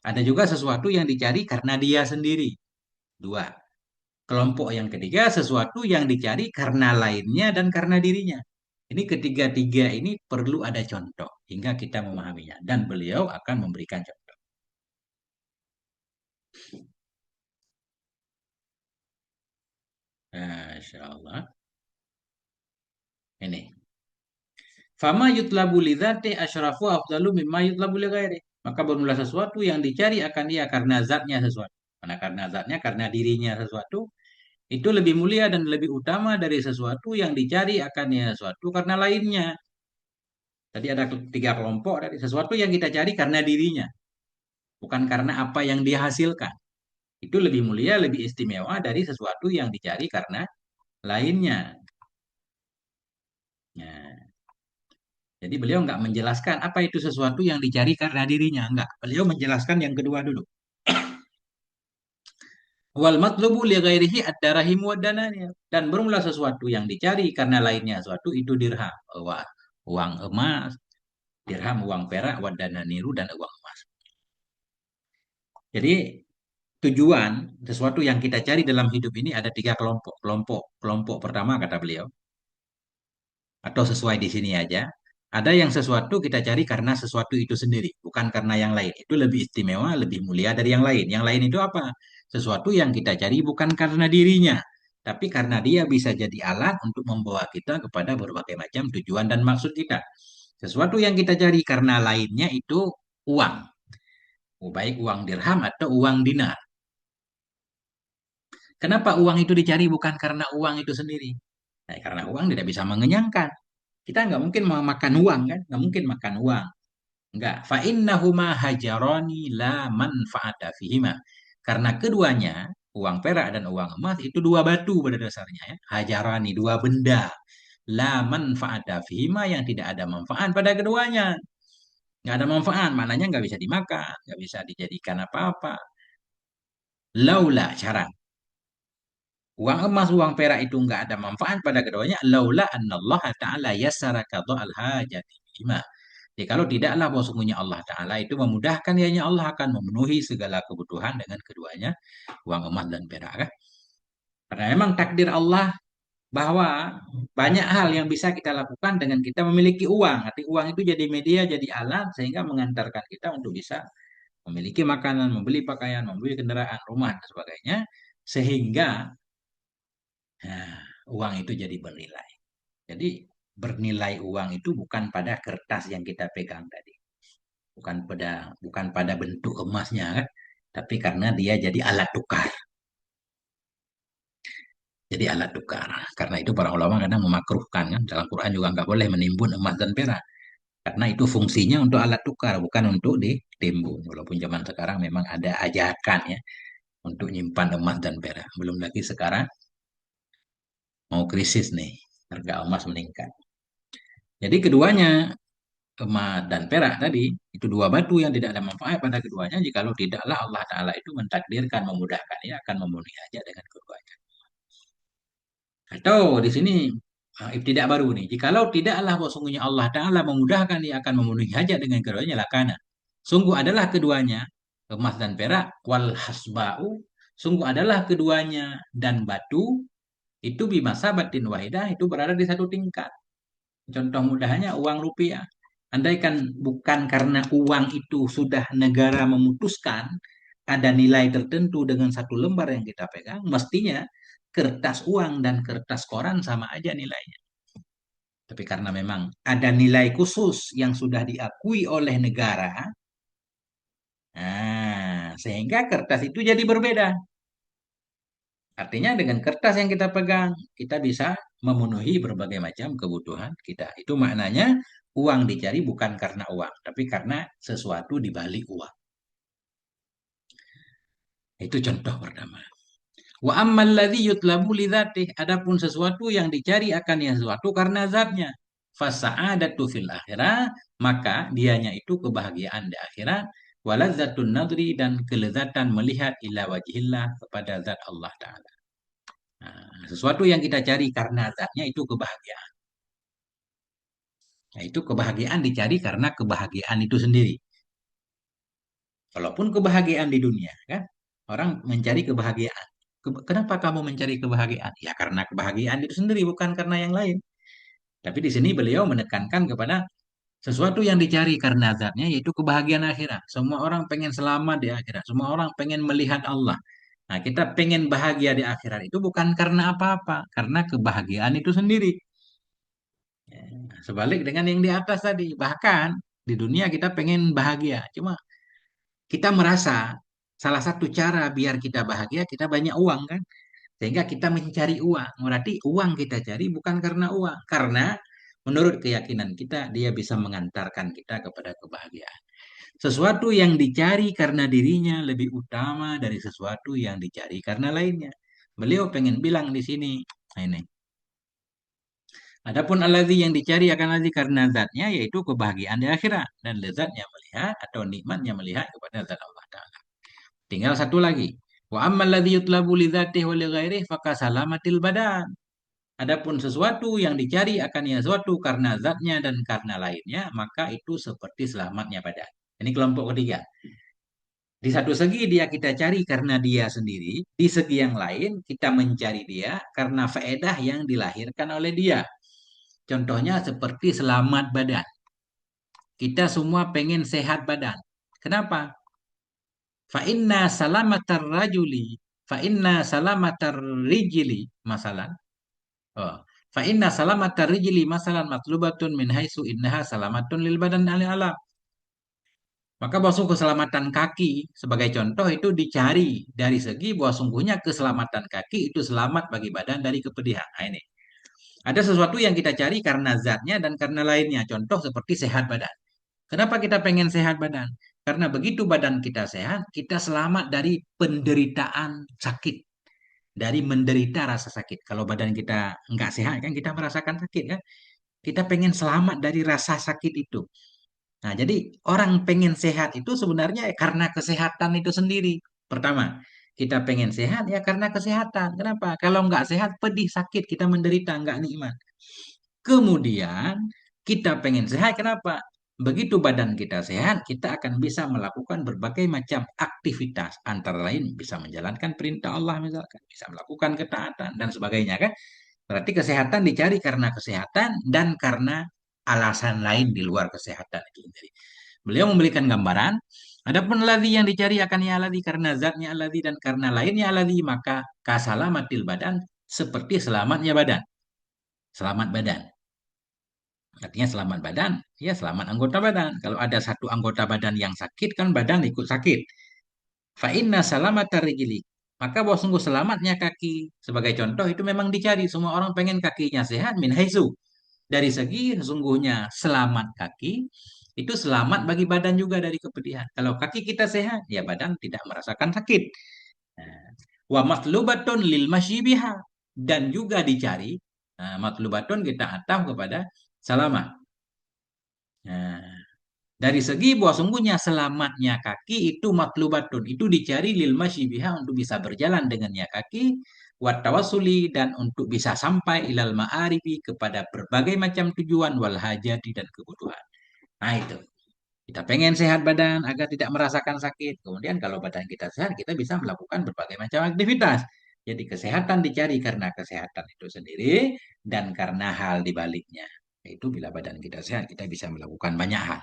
A: Ada juga sesuatu yang dicari karena dia sendiri. Dua. Kelompok yang ketiga, sesuatu yang dicari karena lainnya dan karena dirinya. Ini ketiga-tiga ini perlu ada contoh hingga kita memahaminya. Dan beliau akan memberikan contoh. Nah, Insya Allah. Ini. Fama yutlabu lidzati asyrafu afdalu mimma yutlabu li ghairi. Maka bermula sesuatu yang dicari akan dia karena zatnya sesuatu. Karena zatnya, karena dirinya sesuatu, itu lebih mulia dan lebih utama dari sesuatu yang dicari akannya sesuatu karena lainnya. Tadi ada tiga kelompok dari sesuatu yang kita cari karena dirinya, bukan karena apa yang dia hasilkan. Itu lebih mulia, lebih istimewa dari sesuatu yang dicari karena lainnya. Nah, jadi beliau nggak menjelaskan apa itu sesuatu yang dicari karena dirinya. Enggak. Beliau menjelaskan yang kedua dulu. Wal matlubu li ghairihi ad-darahim wa dananiyah. Dan bermula sesuatu yang dicari karena lainnya sesuatu itu dirham, uang emas, dirham uang perak, wa dananiru, dan uang emas. Jadi tujuan sesuatu yang kita cari dalam hidup ini ada tiga kelompok. Kelompok pertama kata beliau, atau sesuai di sini aja. Ada yang sesuatu kita cari karena sesuatu itu sendiri, bukan karena yang lain. Itu lebih istimewa, lebih mulia dari yang lain. Yang lain itu apa? Sesuatu yang kita cari bukan karena dirinya, tapi karena dia bisa jadi alat untuk membawa kita kepada berbagai macam tujuan dan maksud kita. Sesuatu yang kita cari karena lainnya itu uang, baik uang dirham atau uang dinar. Kenapa uang itu dicari bukan karena uang itu sendiri? Nah, karena uang tidak bisa mengenyangkan. Kita nggak mungkin mau makan uang kan? Nggak mungkin makan uang. Nggak. Fa innahuma hajarani la manfaata fihima. Karena keduanya, uang perak dan uang emas itu dua batu pada dasarnya ya. Hajarani, dua benda. La manfaata fihima, yang tidak ada manfaat pada keduanya. Nggak ada manfaat, maknanya nggak bisa dimakan, nggak bisa dijadikan apa-apa. Laula syarat. Uang emas, uang perak itu nggak ada manfaat pada keduanya. Laula annallaha ta'ala yassara qada'al hajati bihima. Jadi kalau tidaklah bahwa sungguhnya Allah Ta'ala itu memudahkan, ianya Allah akan memenuhi segala kebutuhan dengan keduanya, uang emas dan perak kan. Karena memang takdir Allah bahwa banyak hal yang bisa kita lakukan dengan kita memiliki uang. Arti uang itu jadi media, jadi alat sehingga mengantarkan kita untuk bisa memiliki makanan, membeli pakaian, membeli kendaraan, rumah dan sebagainya, sehingga nah, uang itu jadi bernilai. Jadi bernilai uang itu bukan pada kertas yang kita pegang tadi, bukan pada bentuk emasnya kan, tapi karena dia jadi alat tukar. Jadi alat tukar. Karena itu para ulama kadang memakruhkan kan, dalam Quran juga nggak boleh menimbun emas dan perak. Karena itu fungsinya untuk alat tukar, bukan untuk ditimbun. Walaupun zaman sekarang memang ada ajakan ya untuk nyimpan emas dan perak. Belum lagi sekarang mau krisis nih, harga emas meningkat. Jadi keduanya, emas dan perak tadi, itu dua batu yang tidak ada manfaat pada keduanya, jikalau tidaklah Allah Ta'ala itu mentakdirkan, memudahkan, ia akan memenuhi hajat dengan keduanya. Atau di sini ibtidak baru nih. Jikalau tidaklah bahwa sungguhnya Allah Ta'ala memudahkan, ia akan memenuhi hajat dengan keduanya, lakana. Sungguh adalah keduanya, emas dan perak, wal hasba'u, sungguh adalah keduanya dan batu, itu bimasabatin wahidah, itu berada di satu tingkat. Contoh mudahnya uang rupiah. Andaikan bukan karena uang itu sudah negara memutuskan ada nilai tertentu dengan satu lembar yang kita pegang, mestinya kertas uang dan kertas koran sama aja nilainya. Tapi karena memang ada nilai khusus yang sudah diakui oleh negara, sehingga kertas itu jadi berbeda. Artinya dengan kertas yang kita pegang, kita bisa memenuhi berbagai macam kebutuhan kita. Itu maknanya uang dicari bukan karena uang, tapi karena sesuatu di balik uang. Itu contoh pertama. Wa ammal ladzi yutlabu lidzatih, adapun sesuatu yang dicari akan yang sesuatu karena zatnya. Fasa'adatu fil akhirah, maka dianya itu kebahagiaan di akhirat, waladzatun nadri dan kelezatan melihat ila wajhillah kepada zat Allah Ta'ala. Nah, sesuatu yang kita cari karena zatnya itu kebahagiaan. Nah, itu kebahagiaan dicari karena kebahagiaan itu sendiri. Walaupun kebahagiaan di dunia, kan? Orang mencari kebahagiaan. Kenapa kamu mencari kebahagiaan? Ya karena kebahagiaan itu sendiri, bukan karena yang lain. Tapi di sini beliau menekankan kepada sesuatu yang dicari karena zatnya, yaitu kebahagiaan akhirat. Semua orang pengen selamat di akhirat. Semua orang pengen melihat Allah. Nah, kita pengen bahagia di akhirat itu bukan karena apa-apa, karena kebahagiaan itu sendiri. Ya, sebalik dengan yang di atas tadi. Bahkan di dunia kita pengen bahagia. Cuma kita merasa salah satu cara biar kita bahagia, kita banyak uang kan. Sehingga kita mencari uang. Berarti uang kita cari bukan karena uang. Karena menurut keyakinan kita, dia bisa mengantarkan kita kepada kebahagiaan. Sesuatu yang dicari karena dirinya lebih utama dari sesuatu yang dicari karena lainnya. Beliau pengen bilang di sini, nah ini. Adapun alladzi yang dicari akan ladzi karena zatnya yaitu kebahagiaan di akhirat dan lezatnya melihat atau nikmatnya melihat kepada zat Allah Ta'ala. Tinggal satu lagi. Wa ammal ladzi yutlabu li dzatihi wa li ghairihi fakasalamatil badan. Adapun sesuatu yang dicari akan yang sesuatu karena zatnya dan karena lainnya, maka itu seperti selamatnya badan. Ini kelompok ketiga. Di satu segi dia kita cari karena dia sendiri, di segi yang lain kita mencari dia karena faedah yang dilahirkan oleh dia. Contohnya seperti selamat badan. Kita semua pengen sehat badan. Kenapa? Fa inna salamatar rajuli, fa inna salamatar rijili, masalah. Oh. Fa inna salamatar rijili masalan matlubatun min haitsu innaha salamatun lil badan alam. Maka bahwa keselamatan kaki sebagai contoh itu dicari dari segi bahwa sungguhnya keselamatan kaki itu selamat bagi badan dari kepedihan. Nah, ini. Ada sesuatu yang kita cari karena zatnya dan karena lainnya. Contoh seperti sehat badan. Kenapa kita pengen sehat badan? Karena begitu badan kita sehat, kita selamat dari penderitaan sakit. Dari menderita rasa sakit. Kalau badan kita nggak sehat kan kita merasakan sakit kan. Kita pengen selamat dari rasa sakit itu. Nah, jadi orang pengen sehat itu sebenarnya karena kesehatan itu sendiri. Pertama, kita pengen sehat ya karena kesehatan. Kenapa? Kalau nggak sehat, pedih, sakit, kita menderita, nggak nikmat. Kemudian, kita pengen sehat, kenapa? Begitu badan kita sehat, kita akan bisa melakukan berbagai macam aktivitas. Antara lain bisa menjalankan perintah Allah misalkan, bisa melakukan ketaatan dan sebagainya kan. Berarti kesehatan dicari karena kesehatan dan karena alasan lain di luar kesehatan itu sendiri. Beliau memberikan gambaran, adapun ladzi yang dicari akan ya ladzi karena zatnya ladzi dan karena lainnya ladzi, maka kasalamatil badan seperti selamatnya badan. Selamat badan. Artinya selamat badan, ya selamat anggota badan. Kalau ada satu anggota badan yang sakit, kan badan ikut sakit. Fa inna salamata rijli. Maka bahwa sungguh selamatnya kaki. Sebagai contoh itu memang dicari. Semua orang pengen kakinya sehat min haisu. Dari segi sesungguhnya selamat kaki itu selamat bagi badan juga dari kepedihan. Kalau kaki kita sehat, ya badan tidak merasakan sakit. Nah, wa matlubatun lil masyibiha, dan juga dicari. Nah, matlubatun kita ataf kepada salamah. Nah, dari segi bahwa sungguhnya selamatnya kaki itu matlubatun, itu dicari lil masyibiha untuk bisa berjalan dengannya kaki, wat tawassuli dan untuk bisa sampai ilal ma'arifi kepada berbagai macam tujuan wal hajati dan kebutuhan. Nah itu. Kita pengen sehat badan agar tidak merasakan sakit. Kemudian kalau badan kita sehat, kita bisa melakukan berbagai macam aktivitas. Jadi kesehatan dicari karena kesehatan itu sendiri dan karena hal di baliknya. Yaitu bila badan kita sehat, kita bisa melakukan banyak hal.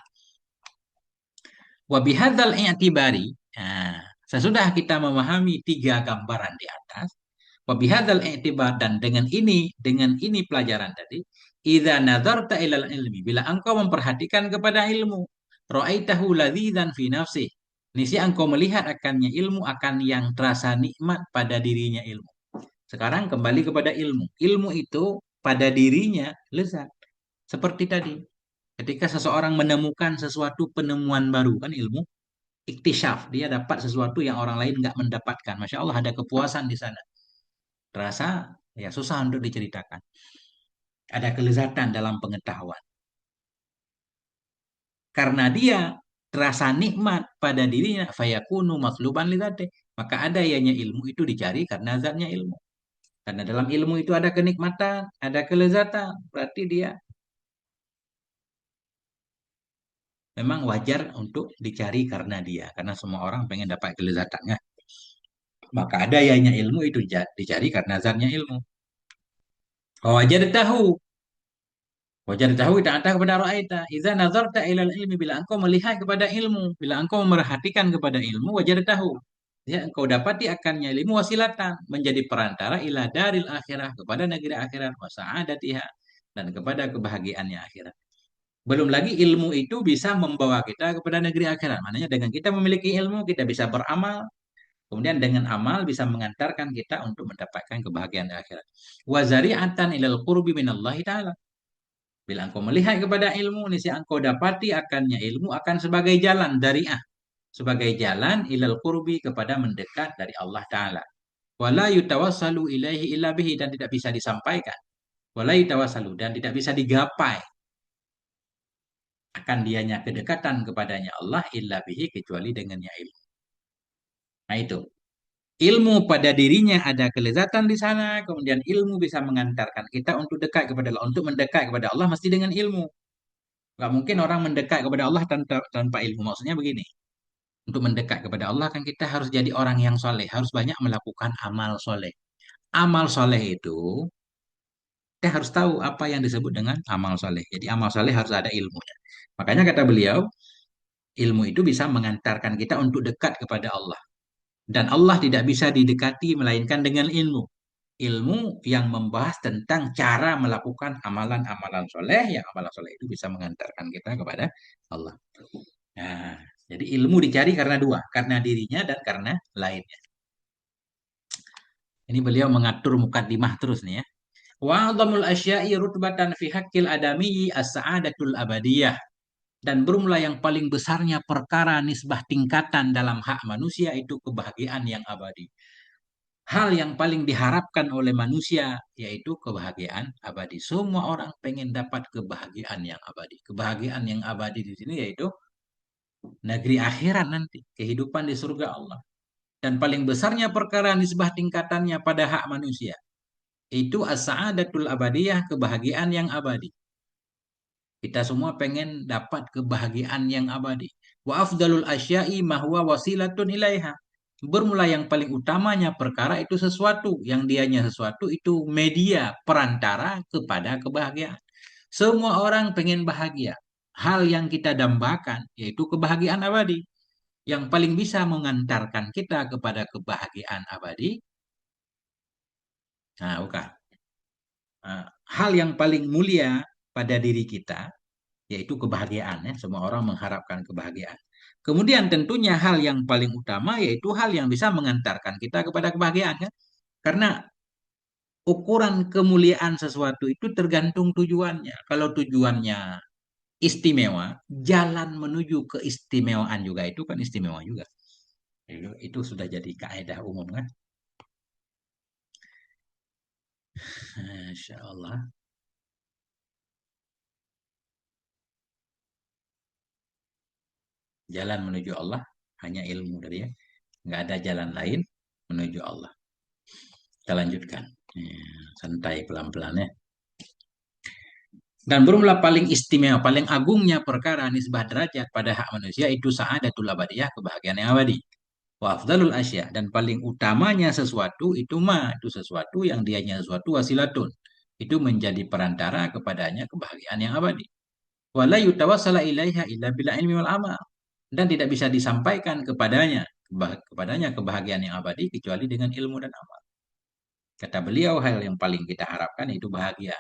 A: Wabihadzal i'tibari. Nah, sesudah kita memahami tiga gambaran di atas, wabihadzal i'tibar dan dengan ini pelajaran tadi, idza nazarta ilal ilmi, bila engkau memperhatikan kepada ilmu, ra'aitahu ladzidzan fi nafsi. Niscaya engkau melihat akannya ilmu akan yang terasa nikmat pada dirinya ilmu. Sekarang kembali kepada ilmu. Ilmu itu pada dirinya lezat. Seperti tadi, ketika seseorang menemukan sesuatu penemuan baru, kan ilmu iktisyaf, dia dapat sesuatu yang orang lain nggak mendapatkan. Masya Allah, ada kepuasan di sana. Terasa ya susah untuk diceritakan. Ada kelezatan dalam pengetahuan. Karena dia terasa nikmat pada dirinya, fayakunu matluban lidzatih. Maka ada ianya ilmu itu dicari karena zatnya ilmu. Karena dalam ilmu itu ada kenikmatan, ada kelezatan. Berarti dia memang wajar untuk dicari karena dia. Karena semua orang pengen dapat kelezatannya. Maka ada ianya ilmu itu dicari karena zatnya ilmu. Wajar tahu. Wajar tahu ta'ata kepada ra'aita. Iza nazarta ilal ilmi. Bila engkau melihat kepada ilmu. Bila engkau memerhatikan kepada ilmu. Wajar tahu. Ya, engkau dapati akannya ilmu wasilatan. Menjadi perantara ila daril akhirah. Kepada negeri akhirat. Wasa'adatiha. Dan kepada kebahagiaannya akhirat. Belum lagi ilmu itu bisa membawa kita kepada negeri akhirat. Maknanya dengan kita memiliki ilmu. Kita bisa beramal. Kemudian dengan amal bisa mengantarkan kita untuk mendapatkan kebahagiaan di akhirat. Wazari'atan ilal qurbi minallahi ta'ala. Bila engkau melihat kepada ilmu, niscaya engkau dapati akannya ilmu akan sebagai jalan dariah, sebagai jalan ilal qurbi kepada mendekat dari Allah Ta'ala. Wala yutawassalu ilaihi illa bihi, dan tidak bisa disampaikan. Wala yutawassalu, dan tidak bisa digapai akan dianya kedekatan kepadanya Allah illa bihi, kecuali dengannya ilmu. Nah itu. Ilmu pada dirinya ada kelezatan di sana, kemudian ilmu bisa mengantarkan kita untuk dekat kepada Allah. Untuk mendekat kepada Allah mesti dengan ilmu. Gak mungkin orang mendekat kepada Allah tanpa ilmu. Maksudnya begini, untuk mendekat kepada Allah kan kita harus jadi orang yang soleh, harus banyak melakukan amal soleh. Amal soleh itu, kita harus tahu apa yang disebut dengan amal soleh. Jadi amal soleh harus ada ilmunya. Makanya kata beliau, ilmu itu bisa mengantarkan kita untuk dekat kepada Allah. Dan Allah tidak bisa didekati melainkan dengan ilmu. Ilmu yang membahas tentang cara melakukan amalan-amalan soleh, yang amalan soleh itu bisa mengantarkan kita kepada Allah. Nah, jadi ilmu dicari karena dua, karena dirinya dan karena lainnya. Ini beliau mengatur mukadimah terus nih ya. Wa adhamul asya'i rutbatan fi haqqil adamiyyi as-sa'adatul abadiyah. Dan bermula yang paling besarnya perkara nisbah tingkatan dalam hak manusia itu kebahagiaan yang abadi. Hal yang paling diharapkan oleh manusia yaitu kebahagiaan abadi. Semua orang pengen dapat kebahagiaan yang abadi. Kebahagiaan yang abadi di sini yaitu negeri akhirat nanti, kehidupan di surga Allah. Dan paling besarnya perkara nisbah tingkatannya pada hak manusia. Itu as-sa'adatul abadiyah, kebahagiaan yang abadi. Kita semua pengen dapat kebahagiaan yang abadi. Wa afdalul asya'i mahwa wasilatun ilaiha. Bermula yang paling utamanya perkara itu sesuatu, yang dianya sesuatu itu media perantara kepada kebahagiaan. Semua orang pengen bahagia. Hal yang kita dambakan yaitu kebahagiaan abadi. Yang paling bisa mengantarkan kita kepada kebahagiaan abadi, nah bukan. Hal yang paling mulia pada diri kita yaitu kebahagiaan ya. Semua orang mengharapkan kebahagiaan. Kemudian tentunya hal yang paling utama yaitu hal yang bisa mengantarkan kita kepada kebahagiaan ya. Karena ukuran kemuliaan sesuatu itu tergantung tujuannya. Kalau tujuannya istimewa, jalan menuju keistimewaan juga itu kan istimewa juga. Itu sudah jadi kaidah umum kan. Masya Allah. Jalan menuju Allah hanya ilmu dari ya. Nggak ada jalan lain menuju Allah. Kita lanjutkan. Ya, santai pelan-pelan ya. Dan bermula paling istimewa, paling agungnya perkara nisbah derajat pada hak manusia itu sa'adatul abadiyah, kebahagiaan yang abadi. Wa afdalul asya, dan paling utamanya sesuatu itu itu sesuatu yang dianya sesuatu wasilatun. Itu menjadi perantara kepadanya kebahagiaan yang abadi. Wala yutawassala ilaiha illa bila ilmi wal amal. Dan tidak bisa disampaikan kepadanya kebahagiaan yang abadi kecuali dengan ilmu dan amal. Kata beliau, hal yang paling kita harapkan itu bahagia.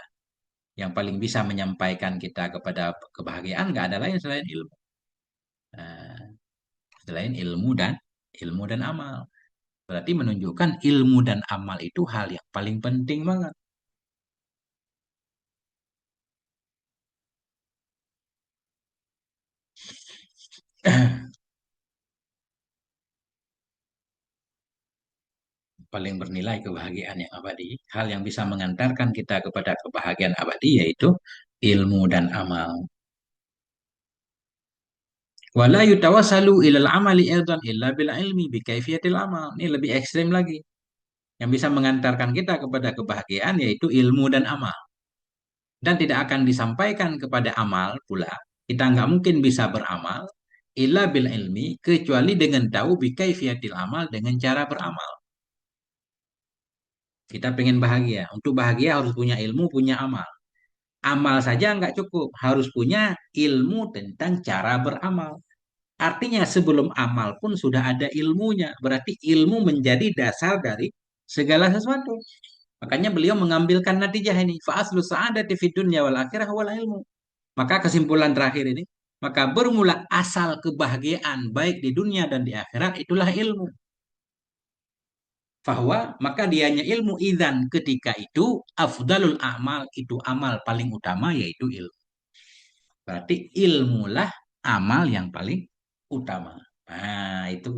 A: Yang paling bisa menyampaikan kita kepada kebahagiaan nggak ada lain selain ilmu. Nah, selain ilmu dan amal. Berarti menunjukkan ilmu dan amal itu hal yang paling penting banget. Paling bernilai kebahagiaan yang abadi. Hal yang bisa mengantarkan kita kepada kebahagiaan abadi yaitu ilmu dan amal. Wala yutawassalu ilal amali aidan illa bil ilmi bi kaifiyatil amal. Ini lebih ekstrim lagi. Yang bisa mengantarkan kita kepada kebahagiaan yaitu ilmu dan amal. Dan tidak akan disampaikan kepada amal pula. Kita nggak mungkin bisa beramal illa bil ilmi kecuali dengan tahu bi kaifiyatil amal dengan cara beramal. Kita pengen bahagia. Untuk bahagia harus punya ilmu, punya amal. Amal saja nggak cukup, harus punya ilmu tentang cara beramal. Artinya sebelum amal pun sudah ada ilmunya. Berarti ilmu menjadi dasar dari segala sesuatu. Makanya beliau mengambilkan natijah ini. Fa'aslu sa'adati fid dunya wal akhirah wal ilmu. Maka kesimpulan terakhir ini, maka bermula asal kebahagiaan baik di dunia dan di akhirat itulah ilmu. Bahwa maka dianya ilmu idan ketika itu afdalul amal itu amal paling utama yaitu ilmu. Berarti ilmulah amal yang paling utama. Nah, itu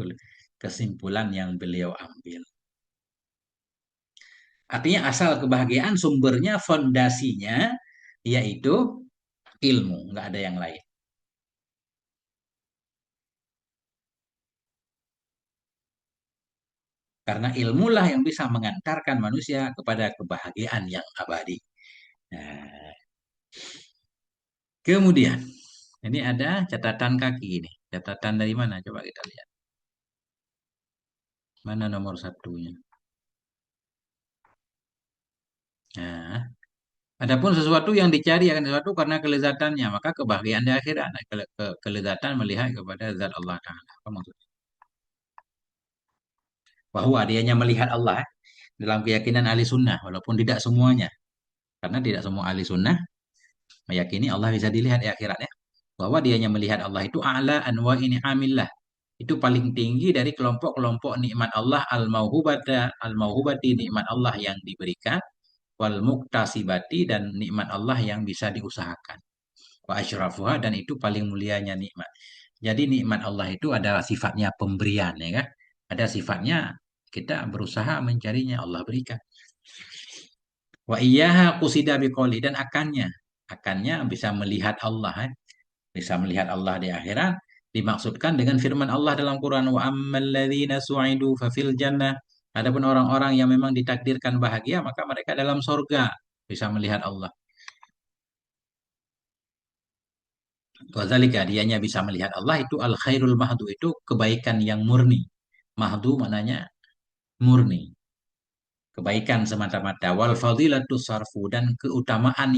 A: kesimpulan yang beliau ambil. Artinya asal kebahagiaan sumbernya, fondasinya, yaitu ilmu. Nggak ada yang lain. Karena ilmulah yang bisa mengantarkan manusia kepada kebahagiaan yang abadi. Nah, kemudian, ini ada catatan kaki ini. Catatan dari mana? Coba kita lihat. Mana nomor satunya? Nah, adapun sesuatu yang dicari akan sesuatu karena kelezatannya, maka kebahagiaan di akhirat. Nah, kelezatan melihat kepada zat Allah Ta'ala. Apa maksudnya? Bahwa dianya melihat Allah dalam keyakinan ahli sunnah, walaupun tidak semuanya. Karena tidak semua ahli sunnah meyakini Allah bisa dilihat di akhirat ya. Bahwa dianya melihat Allah itu a'la anwa ini amillah. Itu paling tinggi dari kelompok-kelompok nikmat Allah al-mauhubati nikmat Allah yang diberikan wal muktasibati dan nikmat Allah yang bisa diusahakan. Wa asyrafuha dan itu paling mulianya nikmat. Jadi nikmat Allah itu adalah sifatnya pemberian ya kan. Ada sifatnya kita berusaha mencarinya Allah berikan. Wa iyyaha qusida biqoli dan akannya bisa melihat Allah bisa melihat Allah di akhirat dimaksudkan dengan firman Allah dalam Quran wa ammal ladzina su'idu fafil jannah. Adapun orang-orang yang memang ditakdirkan bahagia maka mereka dalam sorga bisa melihat Allah. Wadzalika dianya bisa melihat Allah itu al khairul mahdu itu kebaikan yang murni. Mahdu maknanya murni, kebaikan semata-mata. Wal fadilatu sarfu, dan keutamaan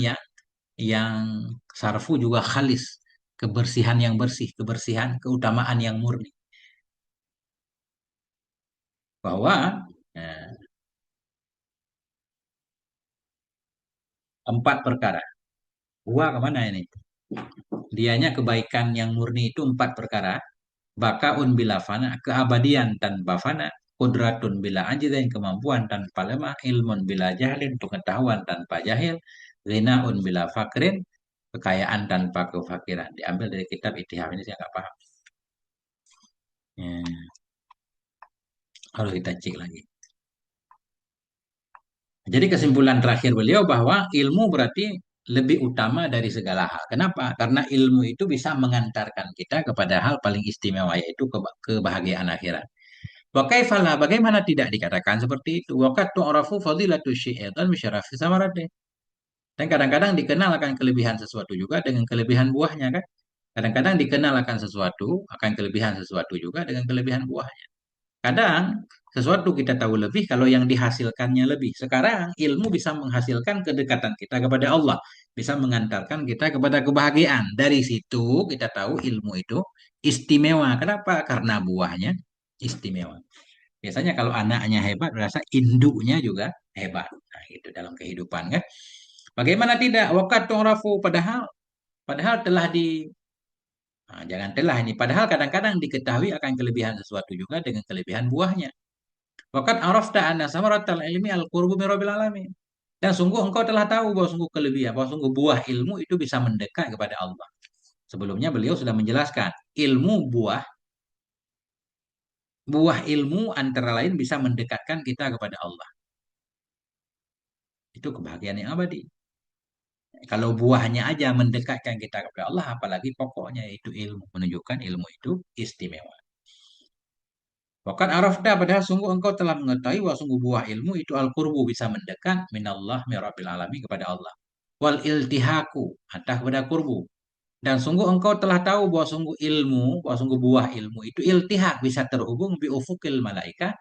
A: yang sarfu juga khalis, kebersihan yang bersih, kebersihan, keutamaan yang murni. Bahwa eh, empat perkara. Gua kemana ini? Dianya kebaikan yang murni itu empat perkara. Bakaun bila fana, keabadian tanpa fana. Kudratun bila ajizin, kemampuan tanpa lemah. Ilmun bila jahlin, pengetahuan tanpa jahil. Ghinaun bila fakrin, kekayaan tanpa kefakiran. Diambil dari kitab Ittiham, ini saya nggak paham. Ya, harus kita cek lagi. Jadi kesimpulan terakhir beliau bahwa ilmu berarti lebih utama dari segala hal. Kenapa? Karena ilmu itu bisa mengantarkan kita kepada hal paling istimewa, yaitu kebahagiaan akhirat. Wa kaifalah, bagaimana tidak dikatakan seperti itu? Wa qad tu'rafu fadilatu syai'an bi syarafi samarati. Dan kadang-kadang dikenal akan kelebihan sesuatu juga dengan kelebihan buahnya, kan? Kadang-kadang dikenal akan sesuatu, akan kelebihan sesuatu juga dengan kelebihan buahnya. Kadang sesuatu kita tahu lebih kalau yang dihasilkannya lebih. Sekarang ilmu bisa menghasilkan kedekatan kita kepada Allah, bisa mengantarkan kita kepada kebahagiaan. Dari situ kita tahu ilmu itu istimewa. Kenapa? Karena buahnya istimewa. Biasanya kalau anaknya hebat, merasa induknya juga hebat. Nah, itu dalam kehidupan, kan. Bagaimana tidak? Wakat rafu, padahal telah di Nah, jangan telah ini. Padahal kadang-kadang diketahui akan kelebihan sesuatu juga dengan kelebihan buahnya. Waqad arafta anna samaratal ilmi al-qurbu min rabbil alamin. Dan sungguh engkau telah tahu bahwa sungguh kelebihan, bahwa sungguh buah ilmu itu bisa mendekat kepada Allah. Sebelumnya beliau sudah menjelaskan, buah ilmu antara lain bisa mendekatkan kita kepada Allah. Itu kebahagiaan yang abadi. Kalau buahnya aja mendekatkan kita kepada Allah, apalagi pokoknya itu ilmu, menunjukkan ilmu itu istimewa. Wakat arafta, padahal sungguh engkau telah mengetahui bahwa sungguh buah ilmu itu al-qurbu, bisa mendekat minallah mirabil alamin, kepada Allah. Wal iltihaku, atah kepada kurbu. Dan sungguh engkau telah tahu bahwa sungguh ilmu, bahwa sungguh buah ilmu itu iltihak, bisa terhubung bi ufukil malaikat,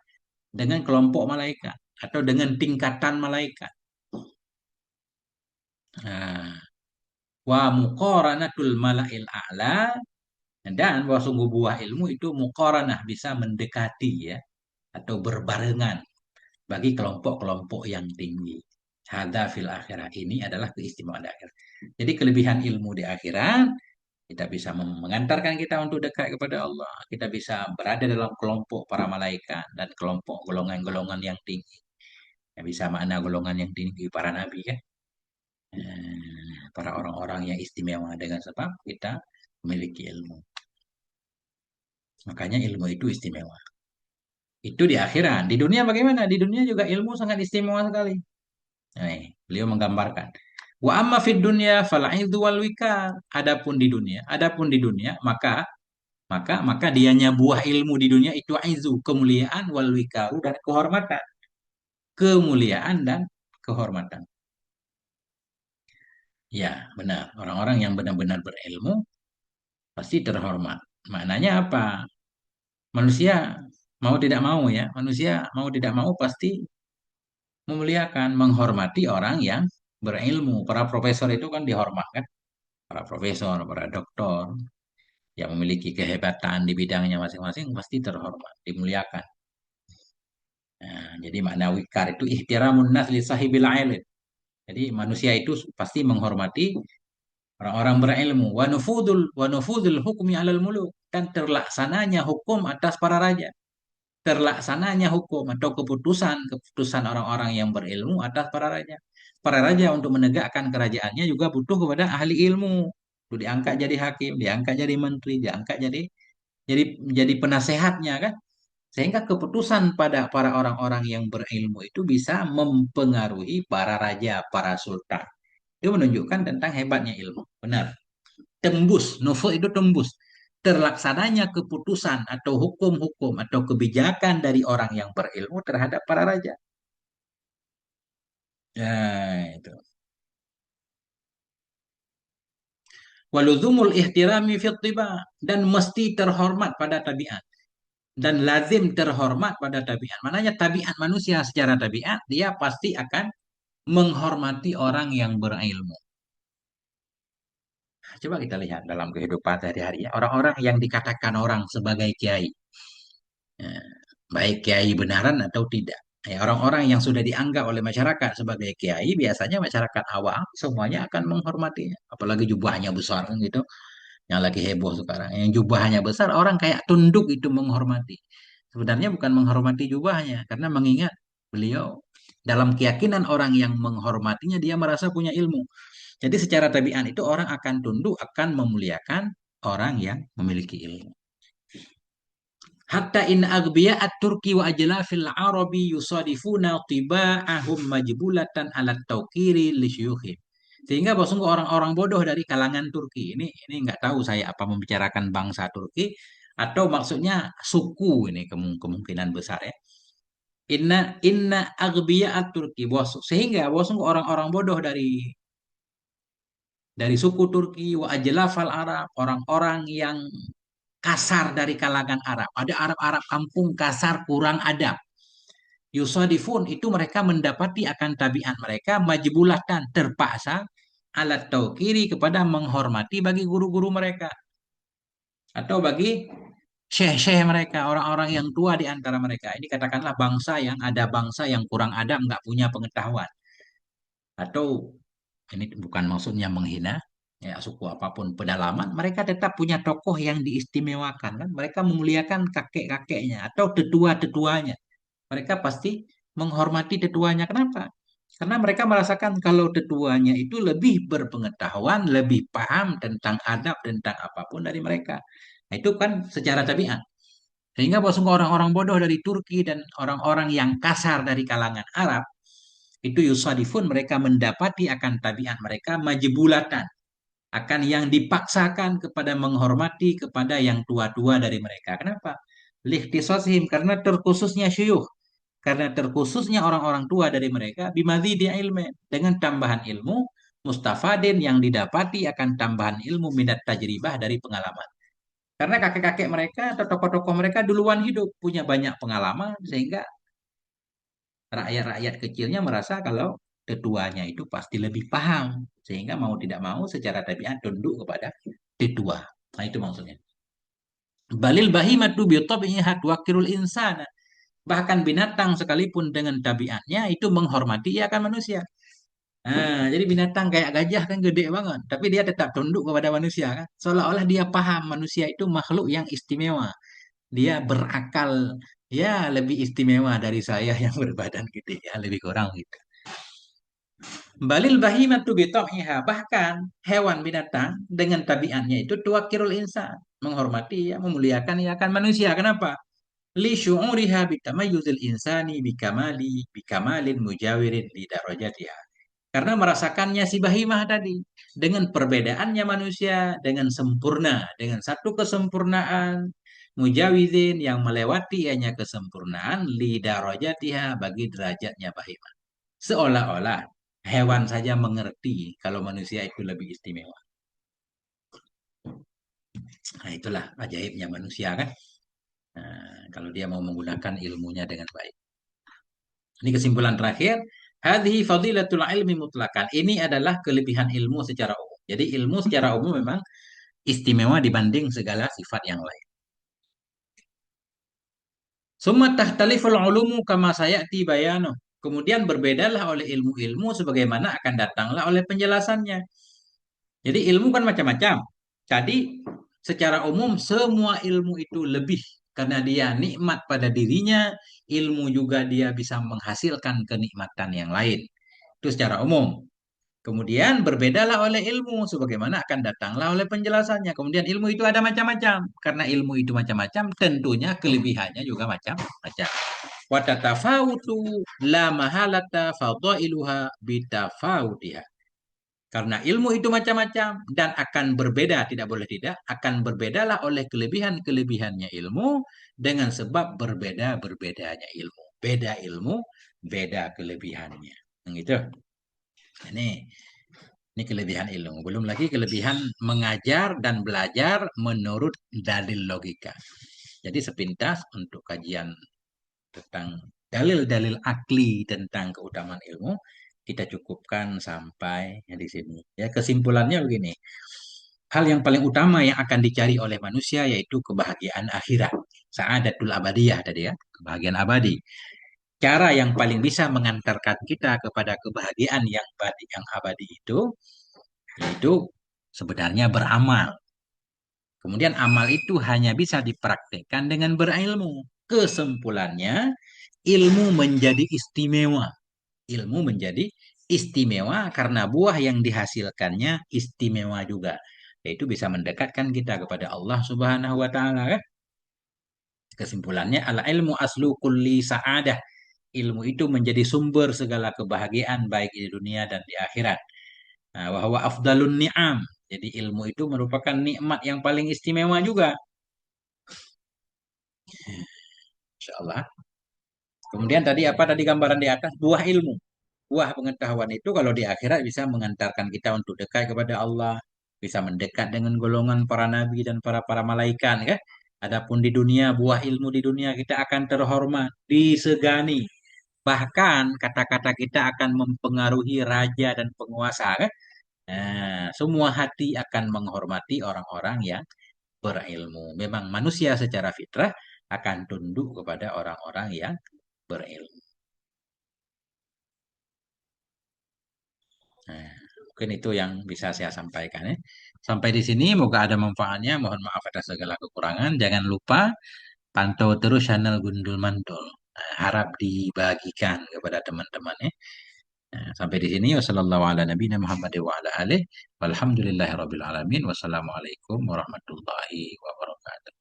A: dengan kelompok malaikat atau dengan tingkatan malaikat. Nah, wa muqaranatul malail a'la, dan bahwa sungguh buah ilmu itu muqaranah, bisa mendekati, ya, atau berbarengan bagi kelompok-kelompok yang tinggi. Hada fil akhirat, ini adalah keistimewaan di akhirat. Jadi kelebihan ilmu di akhirat, kita bisa mengantarkan kita untuk dekat kepada Allah. Kita bisa berada dalam kelompok para malaikat dan kelompok golongan-golongan yang tinggi. Yang bisa makna golongan yang tinggi para nabi, kan. Para orang-orang yang istimewa dengan sebab kita memiliki ilmu. Makanya ilmu itu istimewa. Itu di akhirat. Di dunia bagaimana? Di dunia juga ilmu sangat istimewa sekali. Nah, beliau menggambarkan. Wa amma fid dunya fal'idhu wal wikar. Adapun di dunia, maka dianya buah ilmu di dunia itu aizu, kemuliaan, wal wikaru, dan kehormatan. Kemuliaan dan kehormatan. Ya, benar. Orang-orang yang benar-benar berilmu pasti terhormat. Maknanya apa? Manusia mau tidak mau, ya, manusia mau tidak mau pasti memuliakan, menghormati orang yang berilmu. Para profesor itu kan dihormatkan. Para profesor, para doktor yang memiliki kehebatan di bidangnya masing-masing pasti terhormat, dimuliakan. Nah, jadi makna wikar itu ihtiramun nas li sahibil ilm. Jadi manusia itu pasti menghormati orang-orang berilmu. Wa nufudul hukmi alal muluk, dan terlaksananya hukum atas para raja. Terlaksananya hukum atau keputusan orang-orang yang berilmu atas para raja. Para raja untuk menegakkan kerajaannya juga butuh kepada ahli ilmu. Itu diangkat jadi hakim, diangkat jadi menteri, diangkat jadi jadi penasehatnya, kan. Sehingga keputusan pada para orang-orang yang berilmu itu bisa mempengaruhi para raja, para sultan. Itu menunjukkan tentang hebatnya ilmu. Benar. Tembus, nufuk itu tembus. Terlaksananya keputusan atau hukum-hukum atau kebijakan dari orang yang berilmu terhadap para raja. Ya, itu. Waluzumul ihtirami fit tiba, dan mesti terhormat pada tabiat. dan lazim terhormat pada tabiat. Maknanya tabiat manusia secara tabiat dia pasti akan menghormati orang yang berilmu. Coba kita lihat dalam kehidupan sehari-hari ya. Orang-orang yang dikatakan orang sebagai kiai. Ya, baik kiai benaran atau tidak. Ya, orang-orang yang sudah dianggap oleh masyarakat sebagai kiai, biasanya masyarakat awam semuanya akan menghormatinya. Apalagi jubahnya besar kan gitu. Yang lagi heboh sekarang. Yang jubahnya besar, orang kayak tunduk itu menghormati. Sebenarnya bukan menghormati jubahnya, karena mengingat beliau dalam keyakinan orang yang menghormatinya, dia merasa punya ilmu. Jadi secara tabiat itu orang akan tunduk, akan memuliakan orang yang memiliki ilmu. Hatta in agbiya at-Turki wa ajla fil Arabi yusadifuna tiba'ahum majbulatan ala tawqiri li syuyukhim. Sehingga bahwa sungguh orang-orang bodoh dari kalangan Turki ini nggak tahu saya apa membicarakan bangsa Turki atau maksudnya suku ini kemungkinan besar ya. Inna agbiya at-Turki sehingga bahwa sungguh orang-orang bodoh dari suku Turki wa ajlafal Arab, orang-orang yang kasar dari kalangan Arab. Ada Arab-Arab kampung kasar kurang adab. Yusadifun itu mereka mendapati akan tabiat mereka majbulatan terpaksa alat taukiri kepada menghormati bagi guru-guru mereka atau bagi syekh-syekh mereka, orang-orang yang tua di antara mereka. Ini katakanlah bangsa yang ada bangsa yang kurang adab, nggak punya pengetahuan. Atau ini bukan maksudnya menghina, ya suku apapun pedalaman, mereka tetap punya tokoh yang diistimewakan kan. Mereka memuliakan kakek-kakeknya atau tetua-tetuanya. Mereka pasti menghormati tetuanya. Kenapa? Karena mereka merasakan kalau tetuanya itu lebih berpengetahuan, lebih paham tentang adab, tentang apapun dari mereka. Nah, itu kan secara tabiat. Sehingga bahwa orang-orang bodoh dari Turki dan orang-orang yang kasar dari kalangan Arab, itu yusadifun mereka mendapati akan tabiat mereka majibulatan. Akan yang dipaksakan kepada menghormati kepada yang tua-tua dari mereka. Kenapa? Lihtisosihim, karena terkhususnya syuyuh. Karena terkhususnya orang-orang tua dari mereka, bimadzidi ilmu, dengan tambahan ilmu, mustafadin yang didapati akan tambahan ilmu minat tajribah dari pengalaman. Karena kakek-kakek mereka atau tokoh-tokoh mereka duluan hidup, punya banyak pengalaman, sehingga rakyat-rakyat kecilnya merasa kalau tetuanya itu pasti lebih paham. Sehingga mau tidak mau secara tabiat tunduk kepada tetua. Nah itu maksudnya. Balil bahimatu bitabi'iha tuwakirul insana. Bahkan binatang sekalipun dengan tabiatnya itu menghormati ia akan manusia. Nah, jadi binatang kayak gajah kan gede banget, tapi dia tetap tunduk kepada manusia kan. Seolah-olah dia paham manusia itu makhluk yang istimewa. Dia berakal, ya lebih istimewa dari saya yang berbadan gede, ya lebih kurang gitu. Balil bahimatu bitabi'iha, bahkan hewan binatang dengan tabiatnya itu tuwakirul insan, menghormati ya, memuliakan ya akan manusia. Kenapa? Li syu'uriha bitamayyuzil insani bikamalin mujawirin li darajatiha. Karena merasakannya si bahimah tadi dengan perbedaannya manusia dengan sempurna, dengan satu kesempurnaan mujawizin yang melewati hanya kesempurnaan li darajatiha bagi derajatnya bahimah. Seolah-olah hewan saja mengerti kalau manusia itu lebih istimewa. Nah, itulah ajaibnya manusia kan. Nah, kalau dia mau menggunakan ilmunya dengan baik. Ini kesimpulan terakhir. Hadhi fadilatul ilmi mutlakan. Ini adalah kelebihan ilmu secara umum. Jadi ilmu secara umum memang istimewa dibanding segala sifat yang lain. Summa tahtaliful ulumu kama sayati bayano. Kemudian berbedalah oleh ilmu-ilmu sebagaimana akan datanglah oleh penjelasannya. Jadi ilmu kan macam-macam. Jadi secara umum semua ilmu itu lebih karena dia nikmat pada dirinya, ilmu juga dia bisa menghasilkan kenikmatan yang lain. Itu secara umum. Kemudian berbedalah oleh ilmu sebagaimana akan datanglah oleh penjelasannya. Kemudian ilmu itu ada macam-macam. Karena ilmu itu macam-macam, tentunya kelebihannya juga macam-macam. Wa tatafawutu la mahalata fadailuha bitafawutiha. Karena ilmu itu macam-macam dan akan berbeda, tidak boleh tidak, akan berbedalah oleh kelebihan-kelebihannya ilmu dengan sebab berbeda-berbedanya ilmu. Beda ilmu, beda kelebihannya. Gitu. Ini kelebihan ilmu. Belum lagi kelebihan mengajar dan belajar menurut dalil logika. Jadi sepintas untuk kajian tentang dalil-dalil akli tentang keutamaan ilmu, kita cukupkan sampai di sini. Ya, kesimpulannya begini. Hal yang paling utama yang akan dicari oleh manusia yaitu kebahagiaan akhirat. Sa'adatul abadiyah tadi ya, kebahagiaan abadi. Cara yang paling bisa mengantarkan kita kepada kebahagiaan yang abadi itu yaitu sebenarnya beramal. Kemudian amal itu hanya bisa dipraktekkan dengan berilmu. Kesimpulannya, ilmu menjadi istimewa. Ilmu menjadi istimewa karena buah yang dihasilkannya istimewa juga. Yaitu bisa mendekatkan kita kepada Allah Subhanahu wa taala kan? Kesimpulannya al ilmu aslu kulli sa'adah. Ilmu itu menjadi sumber segala kebahagiaan baik di dunia dan di akhirat. Nah, wa afdalun ni'am. Jadi ilmu itu merupakan nikmat yang paling istimewa juga. Insyaallah. Kemudian tadi apa tadi gambaran di atas? Buah ilmu. Buah pengetahuan itu kalau di akhirat bisa mengantarkan kita untuk dekat kepada Allah, bisa mendekat dengan golongan para nabi dan para malaikat, kan? Adapun di dunia, buah ilmu di dunia kita akan terhormat, disegani. Bahkan kata-kata kita akan mempengaruhi raja dan penguasa, kan? Nah, semua hati akan menghormati orang-orang yang berilmu. Memang manusia secara fitrah akan tunduk kepada orang-orang yang berilmu. Nah, mungkin itu yang bisa saya sampaikan ya. Sampai di sini, moga ada manfaatnya. Mohon maaf atas segala kekurangan. Jangan lupa pantau terus channel Gundul Mantul. Nah, harap dibagikan kepada teman-teman ya. Nah, sampai di sini, wassalamualaikum warahmatullahi wabarakatuh.